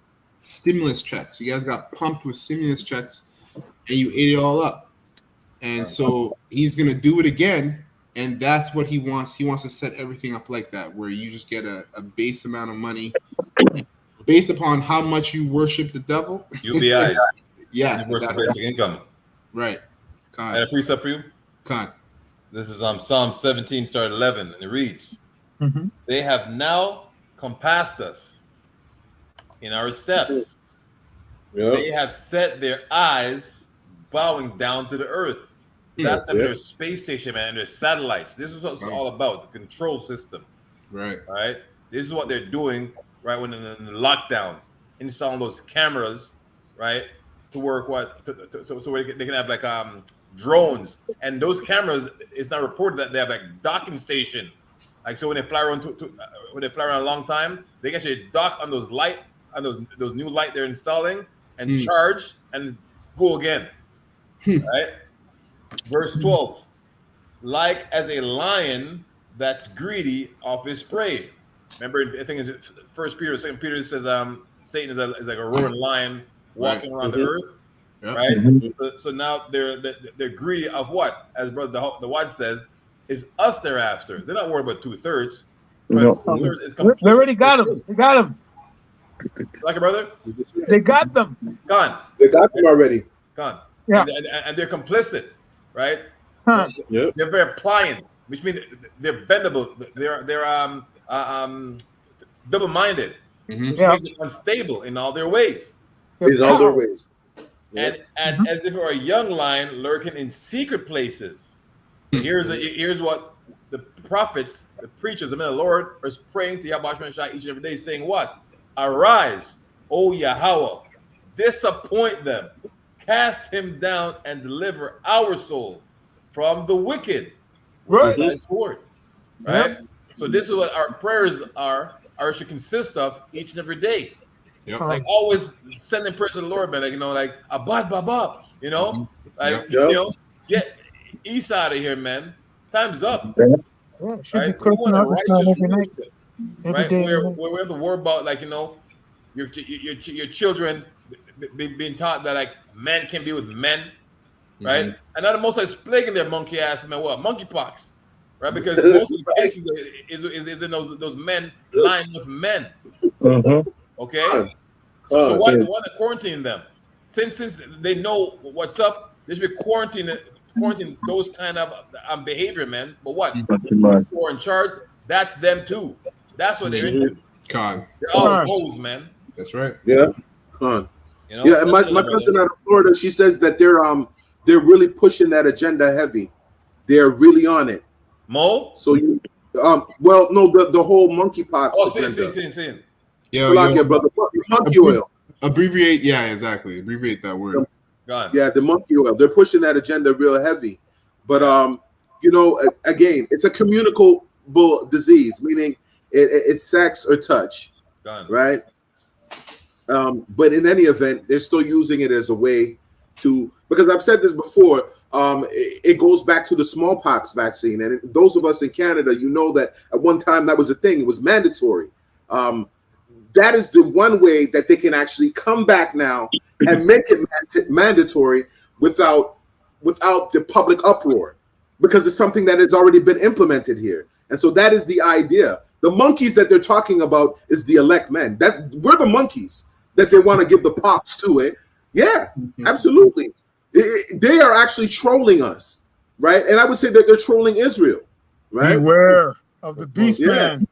Stimulus checks. You guys got pumped with stimulus checks, and you ate it all up. And so he's gonna do it again, and that's what he wants. He wants to set everything up like that, where you just get a base amount of money based upon how much you worship the devil. UBI. Yeah. Universal basic income. Right. I had a precept for you. Con. This is Psalm 17, start 11, and it reads, They have now compassed us in our steps. Yep. They have set their eyes bowing down to the earth. That's their space station, man, and their satellites. This is what it's all about, the control system. Right. Right? This is what they're doing, right, when in the lockdowns, installing those cameras, right, to work so they can have like drones. And those cameras, it's not reported that they have like docking station. Like, so when they fly around when they fly around a long time, they can actually dock on those those new light they're installing and charge and go again. Right? Verse 12. Like as a lion that's greedy of his prey. Remember, I think it's 1 Peter, 2 Peter says Satan is like a roaring lion walking around the earth. Yep. Right? So now they're greedy of what? As brother the watch says, is us they're after. They're not worried about 2/3. They already got them. They got them. Like a brother? They got them. Gone. They got them already. Gone. Yeah. And they're complicit, right? Huh. Yep. They're very pliant, which means they're bendable. They're double-minded, which means they're unstable in all their ways. In all their ways. And as if it were a young lion lurking in secret places. Here's what the prophets, the preachers, the men of the Lord, are praying to Yahweh each and every day, saying what? Arise, O Yahweh, disappoint them, cast him down, and deliver our soul from the wicked. Right. Thy sword. Right? So this is what our prayers should consist of each and every day. Yep. Like always sending prayers to the Lord, man. Like, like abad baba, like get East out of here, man. Time's up. Yeah, right? We want a righteous rulership, right? Where we have to worry about your children being taught that like men can be with men, right? And now the most is plaguing their monkey ass, man. What? Monkeypox, right? Because most of the cases is in those men lying with men. Okay. So why they quarantine them? Since they know what's up, they should be quarantine those kind of behavior, man. But what? Who are in charge? That's them too. That's what they're into. Con. They're all opposed, man. That's right. Yeah. Con. Yeah, and my cousin out of Florida, she says that they're really pushing that agenda heavy. They're really on it. Mo? So well, no, the whole monkeypox agenda. Sin. Yeah, brother. Monkey oil. Abbreviate, yeah, exactly. Abbreviate that word. Yeah, the monkey oil. They're pushing that agenda real heavy. But again, it's a communicable disease, meaning it's sex or touch. Right? But in any event, they're still using it as a way to, because I've said this before, it goes back to the smallpox vaccine. And those of us in Canada, you know that at one time that was a thing. It was mandatory. That is the one way that they can actually come back now and make it mandatory without the public uproar, because it's something that has already been implemented here. And so that is the idea. The monkeys that they're talking about is the elect men. That we're the monkeys that they want to give the pox to it. Yeah, absolutely. They are actually trolling us, right? And I would say that they're trolling Israel, right? Beware of the beast man.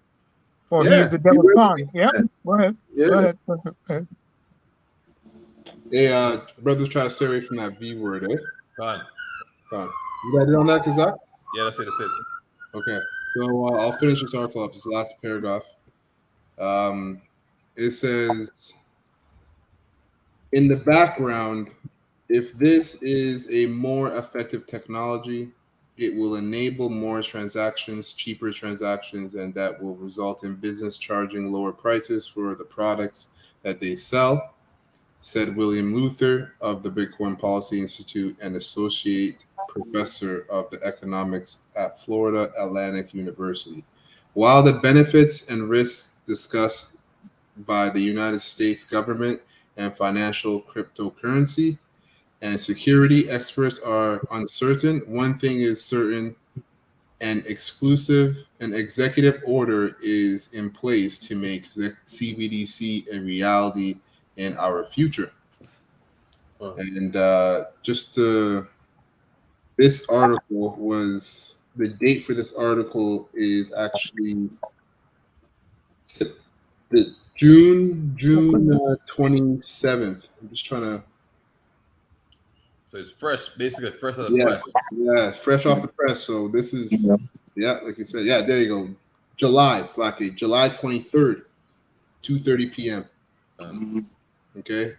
For he is the devil's son. Yeah. Go ahead. Yeah. Go ahead. Hey, brothers, try to stay away from that V word, eh? Fine. You got it on that, Kazak? Yeah, that's it. Okay. So I'll finish this article up, this last paragraph. It says, in the background, if this is a more effective technology, it will enable more transactions, cheaper transactions, and that will result in business charging lower prices for the products that they sell, said William Luther of the Bitcoin Policy Institute and associate professor of the economics at Florida Atlantic University. While the benefits and risks discussed by the United States government and financial cryptocurrency and security experts are uncertain, one thing is certain: an executive order is in place to make CBDC a reality in our future. And this article was, the date for this article is actually the June 27th. I'm just trying to. So it's fresh, basically fresh out of the press. Yeah, fresh off the press. So this is, like you said. Yeah, there you go. July 23rd, 2:30 p.m. Okay.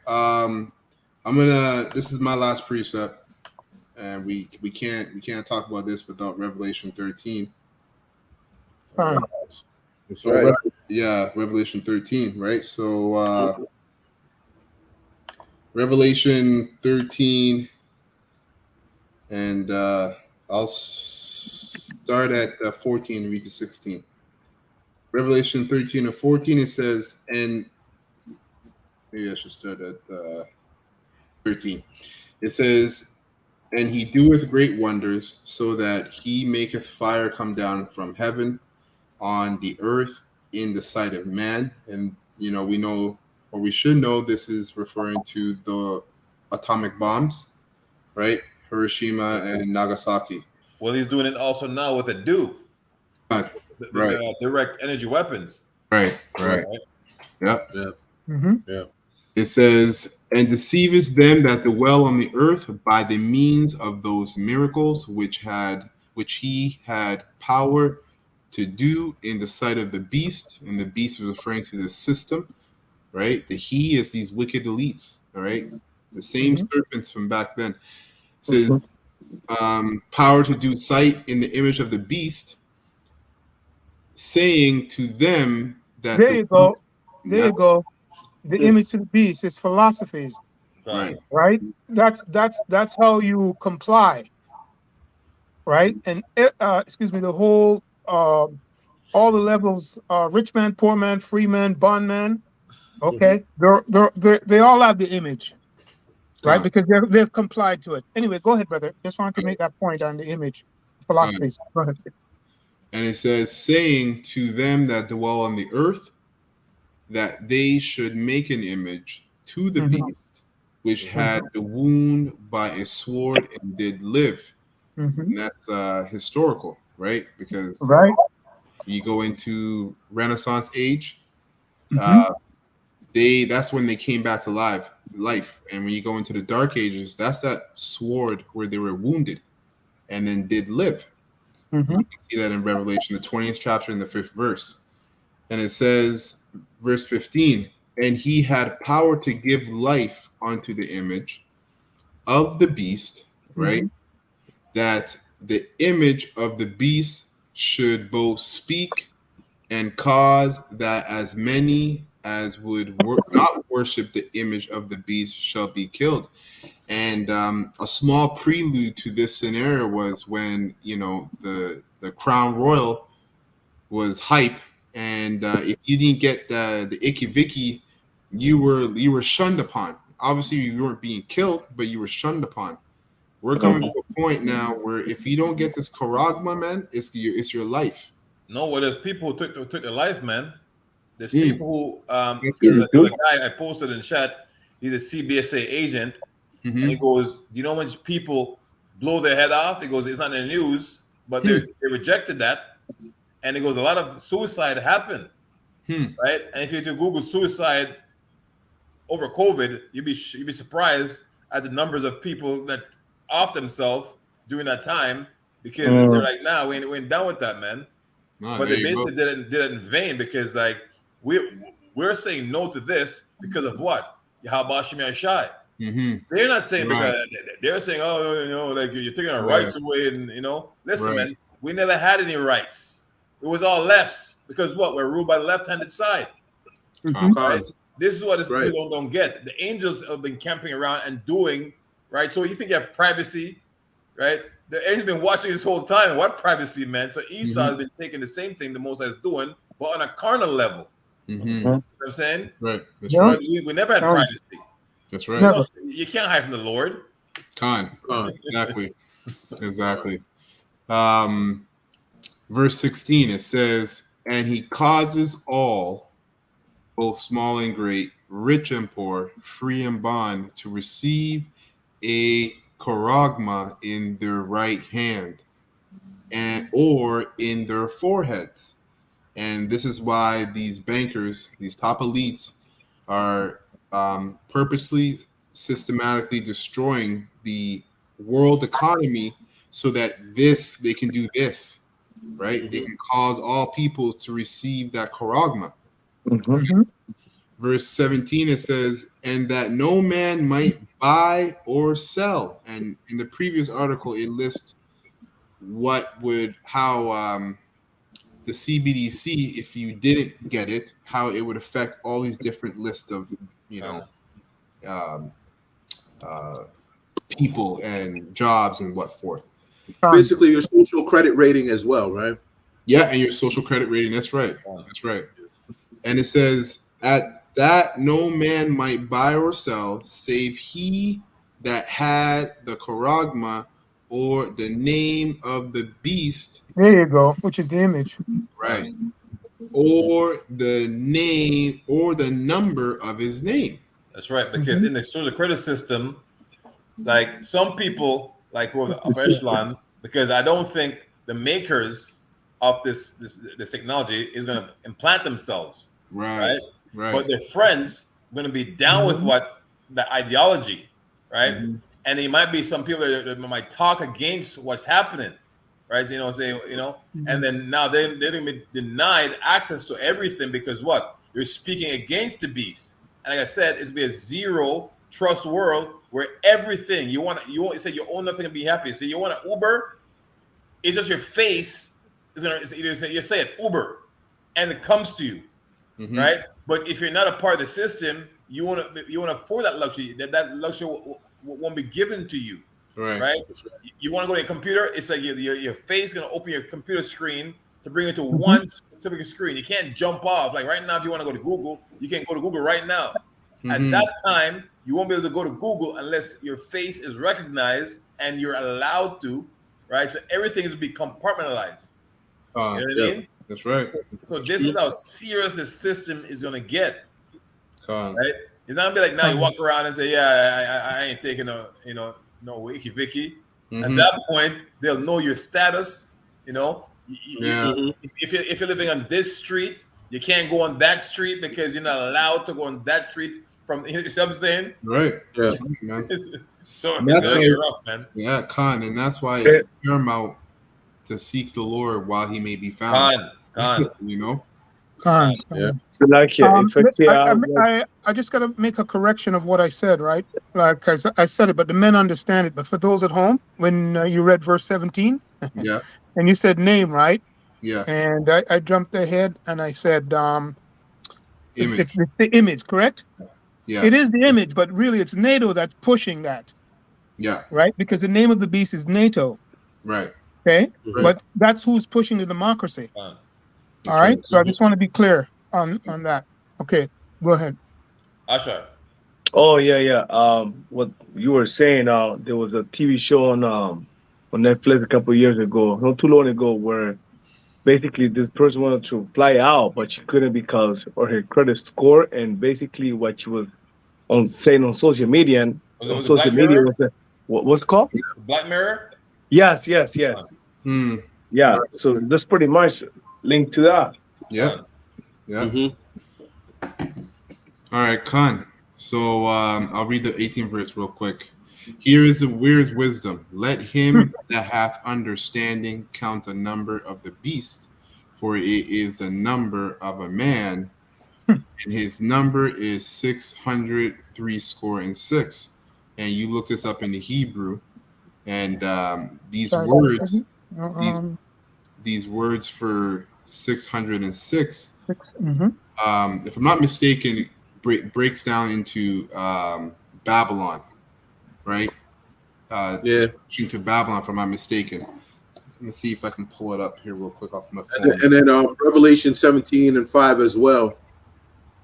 This is my last precept, and we can't talk about this without Revelation 13. So right. Revelation 13, right? So Revelation 13, and I'll start at 14 and read to 16. Revelation 13 and 14, it says, and maybe I should start at 13. It says, and he doeth great wonders, so that he maketh fire come down from heaven on the earth in the sight of man. And we know, or we should know, this is referring to the atomic bombs, right? Hiroshima and Nagasaki. Well, he's doing it also now with the Right. The direct energy weapons. Right. Yeah. Mm-hmm. Yeah. It says, and deceivest them that dwell on the earth by the means of those miracles which he had power to do in the sight of the beast. And the beast was referring to the system, right? The he is these wicked elites, all right? The same serpents from back then. It says, power to do sight in the image of the beast, saying to them that there you go. The image of the beast is philosophies. Right? That's how you comply. Right? And the whole all the levels, rich man, poor man, free man, bond man. Okay, they all have the image, right? Because they've complied to it. Anyway, go ahead, brother. Just wanted to make that point on the image philosophies. Go ahead. And it says, saying to them that dwell on the earth, that they should make an image to the beast, which had the wound by a sword and did live. And that's historical, right? Because you go into Renaissance age, that's when they came back to life. And when you go into the Dark Ages, that's that sword where they were wounded and then did live. You can see that in Revelation, the 20th chapter and the 5th verse. And it says, verse 15, and he had power to give life unto the image of the beast, right? That the image of the beast should both speak and cause that as many as would not worship the image of the beast shall be killed. And a small prelude to this scenario was when, the Crown Royal was hype. And if you didn't get the Icky Vicky, you were shunned upon. Obviously, you weren't being killed, but you were shunned upon. We're coming to a point now where if you don't get this Karagma, man, it's your life. No, well, there's people who took their life, man. There's people who the guy I posted in chat, he's a CBSA agent, and he goes, you know, when people blow their head off, he goes, it's not in the news, but they rejected that. And it goes, a lot of suicide happened, right? And if you Google suicide over COVID, you'd be surprised at the numbers of people that off themselves during that time, because they're like, nah, we ain't done with that, man. But they basically did it in vain, because like we're saying no to this because of what? Yahweh Shai. They're not saying Right. because they're saying, oh, like you're taking our Right. rights away, and listen, Right. man, we never had any rights. It was all lefts because what we're ruled by the left-handed side. Right? This is what people don't get. The angels have been camping around and doing right. So you think you have privacy, right? The angels been watching this whole time. What privacy, man? So Esau has been taking the same thing the Most High is doing, but on a carnal level. You know what I'm saying? Right. That's right. We never had privacy. That's right. Never. You can't hide from the Lord. Exactly. Exactly. Verse 16, it says, and he causes all, both small and great, rich and poor, free and bond, to receive a charagma in their right hand or in their foreheads. And this is why these bankers, these top elites, are purposely, systematically destroying the world economy so that they can do this, right? They can cause all people to receive that charagma. Verse 17, it says, and that no man might buy or sell. And in the previous article, it lists how the CBDC, if you didn't get it, how it would affect all these different lists of, people and jobs and what forth. Basically, your social credit rating as well, right? Yeah, and your social credit rating. That's right. That's right. And it says, at that no man might buy or sell, save he that had the charagma or the name of the beast. There you go, which is the image. Right. Or the name or the number of his name. That's right. Because in the social credit system, like some people, like who are the upper echelon, because I don't think the makers of this technology is going to implant themselves. Right. But their friends are going to be down with what the ideology, right? And there might be some people that might talk against what's happening, right? And then now they're going to be denied access to everything because what? You're speaking against the beast. And like I said, it's be a zero trust world where everything you say you own nothing and be happy. So you want an Uber, it's just your face is gonna you say it Uber, and it comes to you, right? But if you're not a part of the system, you want to afford that luxury. That luxury won't be given to you, right? You want to go to a computer, it's like your face is gonna open your computer screen to bring it to one specific screen. You can't jump off. Like right now, if you want to go to Google, you can go to Google right now. At that time, you won't be able to go to Google unless your face is recognized and you're allowed to, right? So everything is be compartmentalized. You know what I mean? That's right. So this is how serious this system is going to get. Right? It's not going to be like now you walk around and say, yeah, I ain't taking no wiki Vicky. At that point, they'll know your status. If you're living on this street, you can't go on that street because you're not allowed to go on that street. You know what I'm saying? Right. Yeah. That's right, man. So it's gonna get rough, man. Yeah, Khan, and that's why it's paramount to seek the Lord while he may be found. Khan. Khan. Yeah. So like I just gotta make a correction of what I said, right? Like I said it, but the men understand it. But for those at home, when you read verse 17, and you said name, right? Yeah. And I jumped ahead and I said image. It's the image, correct? Yeah. It is the image, but really it's NATO that's pushing that. Yeah. Right? Because the name of the beast is NATO. Right. Okay? Right. But that's who's pushing the democracy. All right? So I just want to be clear on that. Okay, go ahead. Asha. Oh, yeah. What you were saying, there was a TV show on Netflix a couple of years ago, not too long ago, where basically this person wanted to fly out, but she couldn't because of her credit score, and basically what she was saying on social media. Was what's it called? Black Mirror? Yes. Yeah. So that's pretty much linked to that. Yeah. All right, Khan. So I'll read the 18th verse real quick. Here is wisdom. Let him that hath understanding count the number of the beast, for it is the number of a man, and his number is 636. and you look this up in the Hebrew, and these Sorry. words, these words for 606, if I'm not mistaken, breaks down into Babylon, right? To Babylon, if I'm not mistaken. Let me see if I can pull it up here real quick off my phone. And then Revelation 17:5 as well.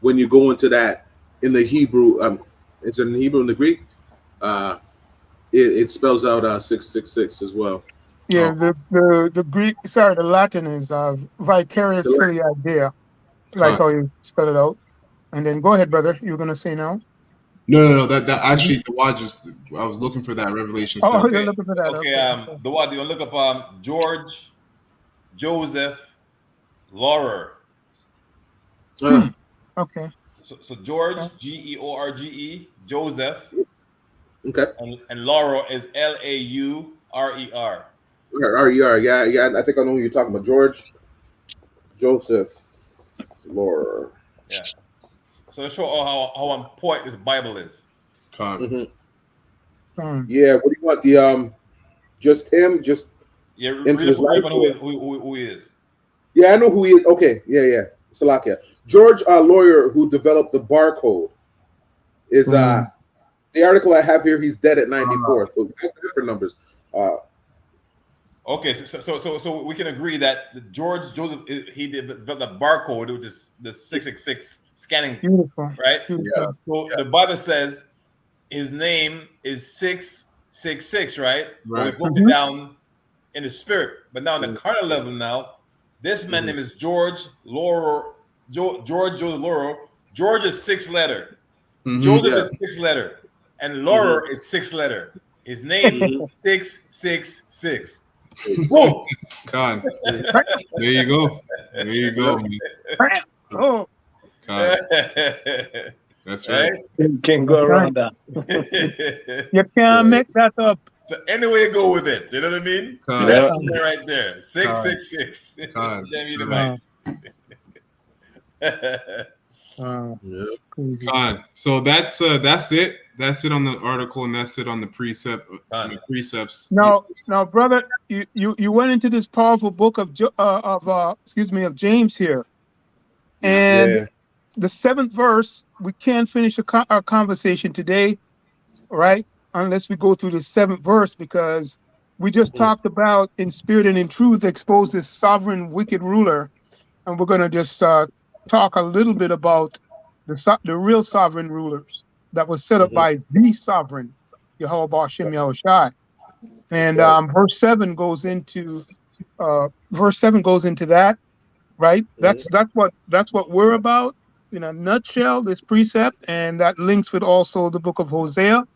When you go into that in the Hebrew, it's in Hebrew and the Greek. It spells out 666 as well. Yeah, the Greek, sorry, the Latin is vicarious idea, like how you spell it out. And then go ahead, brother. You're gonna say now? No. That actually the Wad I was looking for that Revelation. Oh, you're looking for that. Okay. The Wad, you want to look up George Joseph Laurer. Okay. So George, George, Joseph. Okay. And Lauro is Laurer. R-E-R. Yeah. I think I know who you're talking about. George Joseph Laurer. Yeah. So to show how important this Bible is. Yeah. What do you want? The just him? Just into his life? Who he is? Yeah, I know who he is. Okay. Yeah. Salakia. George Lawyer, who developed the barcode, is the article I have here. He's dead at 94. So that's different numbers. Okay, so we can agree that George Joseph, he developed the barcode, which is the 666 scanning, right? Yeah. So the Bible says his name is 666, right? Right. We broke it down in the spirit, but now on the carnal level now, this man's name is George Lauro. George Joseph Lauro. George is 6-letter. Joseph is 6-letter, and Lauro is 6-letter. His name is 666. Whoa! God. There you go. There you go. Oh. God. That's right. You can't go around that. You can't make that up. So anyway, you go with it. You know what I mean? God. That's right there. 666. God. God. So that's it. That's it on the article, and that's it on the precepts. Now, brother, you went into this powerful book of James here, and the 7th verse. We can't finish our conversation today, right? Unless we go through the 7th verse, because we just talked about in spirit and in truth expose this sovereign wicked ruler, and we're gonna just talk a little bit about the real sovereign rulers that was set up by the sovereign Yahweh Ba'ashem Yahushai. And verse 7 goes into that, right? That's what we're about in a nutshell, this precept, and that links with also the book of Hosea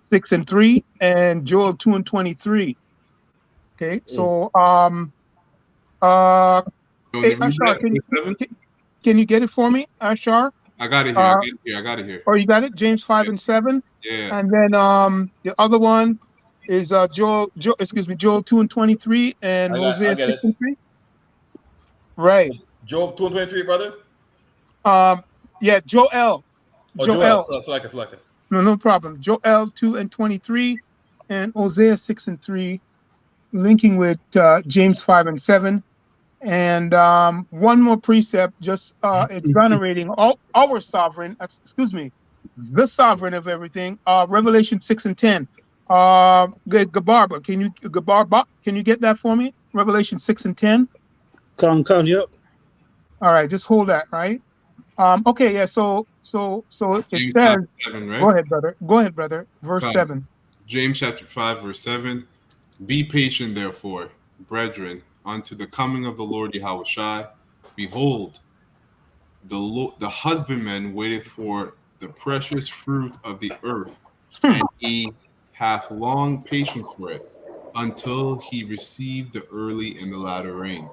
6:3 and Joel 2:23. Okay, so hey, Ashar, can you get it for me, Ashar? I got it here. I got it here. Oh, you got it? James 5:7. Yeah. And then the other one is Joel 2:23 and Hosea 6:3. Right. Job 2:23, brother. Yeah, Joel. Joel. Select it. No problem. Joel 2:23 and Hosea 6:3, linking with James 5:7. And one more precept, just exonerating our sovereign, the sovereign of everything. Revelation 6:10. Gabarba, can you get that for me? Revelation 6:10. Yep. All right, just hold that, right? Okay, yeah. So it says. 7, right? Go ahead, brother. Verse 7. James chapter 5, verse 7. Be patient, therefore, brethren, unto the coming of the Lord Yahushai. Behold, the husbandman waiteth for the precious fruit of the earth, and he hath long patience for it, until he receive the early and the latter rain.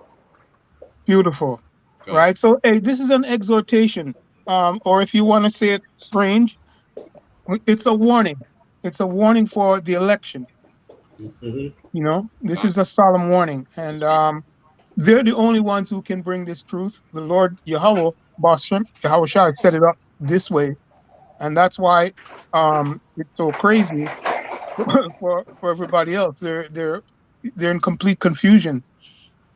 Beautiful. Right? So, hey, this is an exhortation, or if you want to say it strange, it's a warning. It's a warning for the election. You know, this is a solemn warning, and they're the only ones who can bring this truth. The Lord Yahweh Ba'ashem Yahushua set it up this way, and that's why it's so crazy for everybody else. They're in complete confusion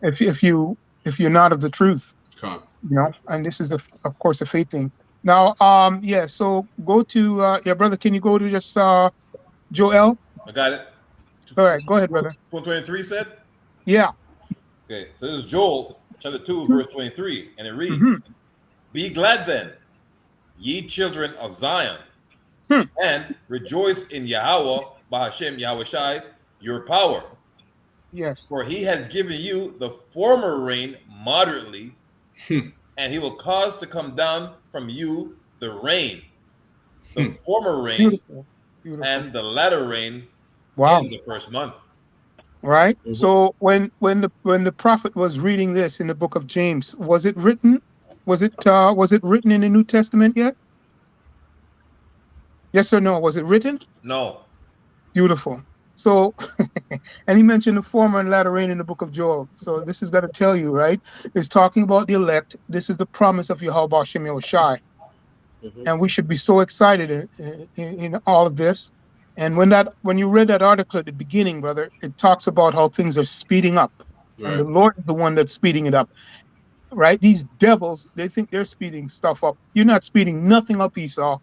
if you're not of the truth. Con. You know, and this is of course a faith thing. Now, yeah. So go to yeah, brother. Can you go to just Joel? I got it. All right, go ahead, brother. 23 said. Yeah. Okay, so this is Joel chapter 2, verse 23, and it reads, Be glad then, ye children of Zion, and rejoice in Yahweh, Bahashem Yahushai, your power. Yes. For he has given you the former rain moderately, and he will cause to come down from you the rain, the former rain, Beautiful. Beautiful. and the latter rain Wow. in the first month. Right. So when the prophet was reading this in the book of James, was it written? Was it written in the New Testament yet? Yes or no? Was it written? No. Beautiful. So, and he mentioned the former and latter rain in the book of Joel. So this is going to tell you, right? It's talking about the elect. This is the promise of Yahweh Shem Yahushai. And we should be so excited in all of this. And when you read that article at the beginning, brother, it talks about how things are speeding up. Right. And the Lord is the one that's speeding it up. Right? These devils, they think they're speeding stuff up. You're not speeding nothing up, Esau.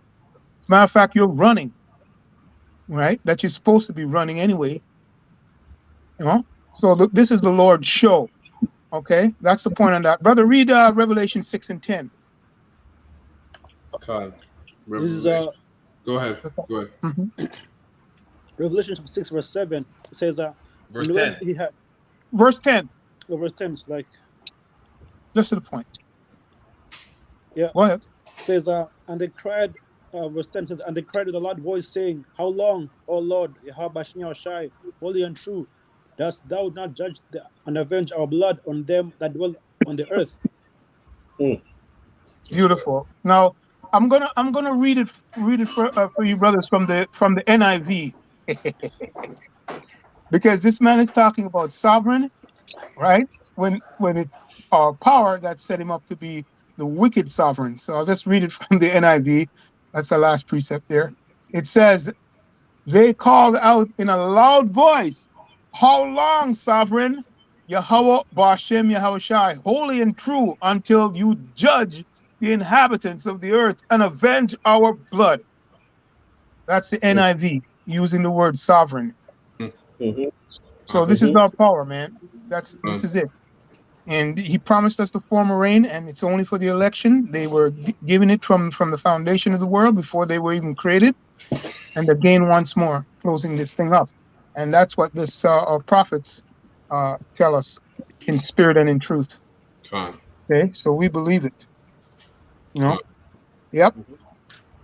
As a matter of fact, you're running. Right? That you're supposed to be running anyway. You know? So this is the Lord's show. Okay? That's the point on that. Brother, read Revelation 6 and 10. Okay. This is Go ahead. Revelation 6 verse 7 says verse 10. He had verse 10. Oh, verse 10 is like just to the point. Yeah. Go ahead. It says and they cried verse 10 says, and they cried with a loud voice, saying, How long, O Lord, Yahweh Shai, holy and true, dost thou not judge and avenge our blood on them that dwell on the earth? Beautiful. Now I'm gonna read it for you brothers from the NIV. Because this man is talking about sovereign, right? When it power that set him up to be the wicked sovereign. So I'll just read it from the NIV. That's the last precept there. It says, they called out in a loud voice, How long, sovereign, Yahweh Bashem Yahushai, holy and true, until you judge the inhabitants of the earth and avenge our blood. That's the NIV, using the word sovereign. So this is our power, man. This is it. And he promised us the former rain, and it's only for the election. They were given it from the foundation of the world before they were even created. And again, once more, closing this thing up. And that's what this our prophets tell us in spirit and in truth. Okay, so we believe it. You know? Yep.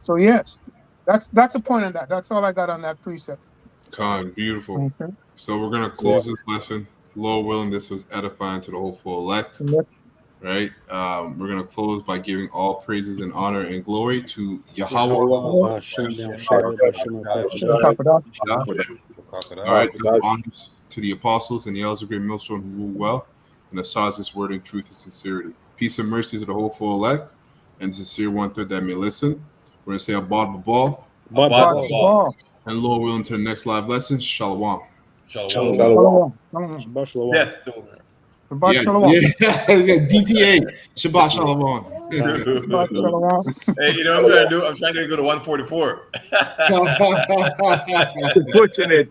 So yes, that's a point on that. That's all I got on that precept. Beautiful. So we're gonna close this lesson. Lord willing, this was edifying to the whole full elect. Right? We're gonna close by giving all praises and honor and glory to Yahweh. All right, honors to the apostles and the elders of great millstone who rule well and assuage this word in truth and sincerity. Peace and mercy to the whole full elect and sincere one-third that may listen. We're gonna say Abad Babal. And Lord willing, to the next live lesson. Shalom. Shalom. Death. Shabbat Shalom. DTA. Shabbat Shalom. Hey, you know what I'm trying to do? I'm trying to go to 144. Pushing it.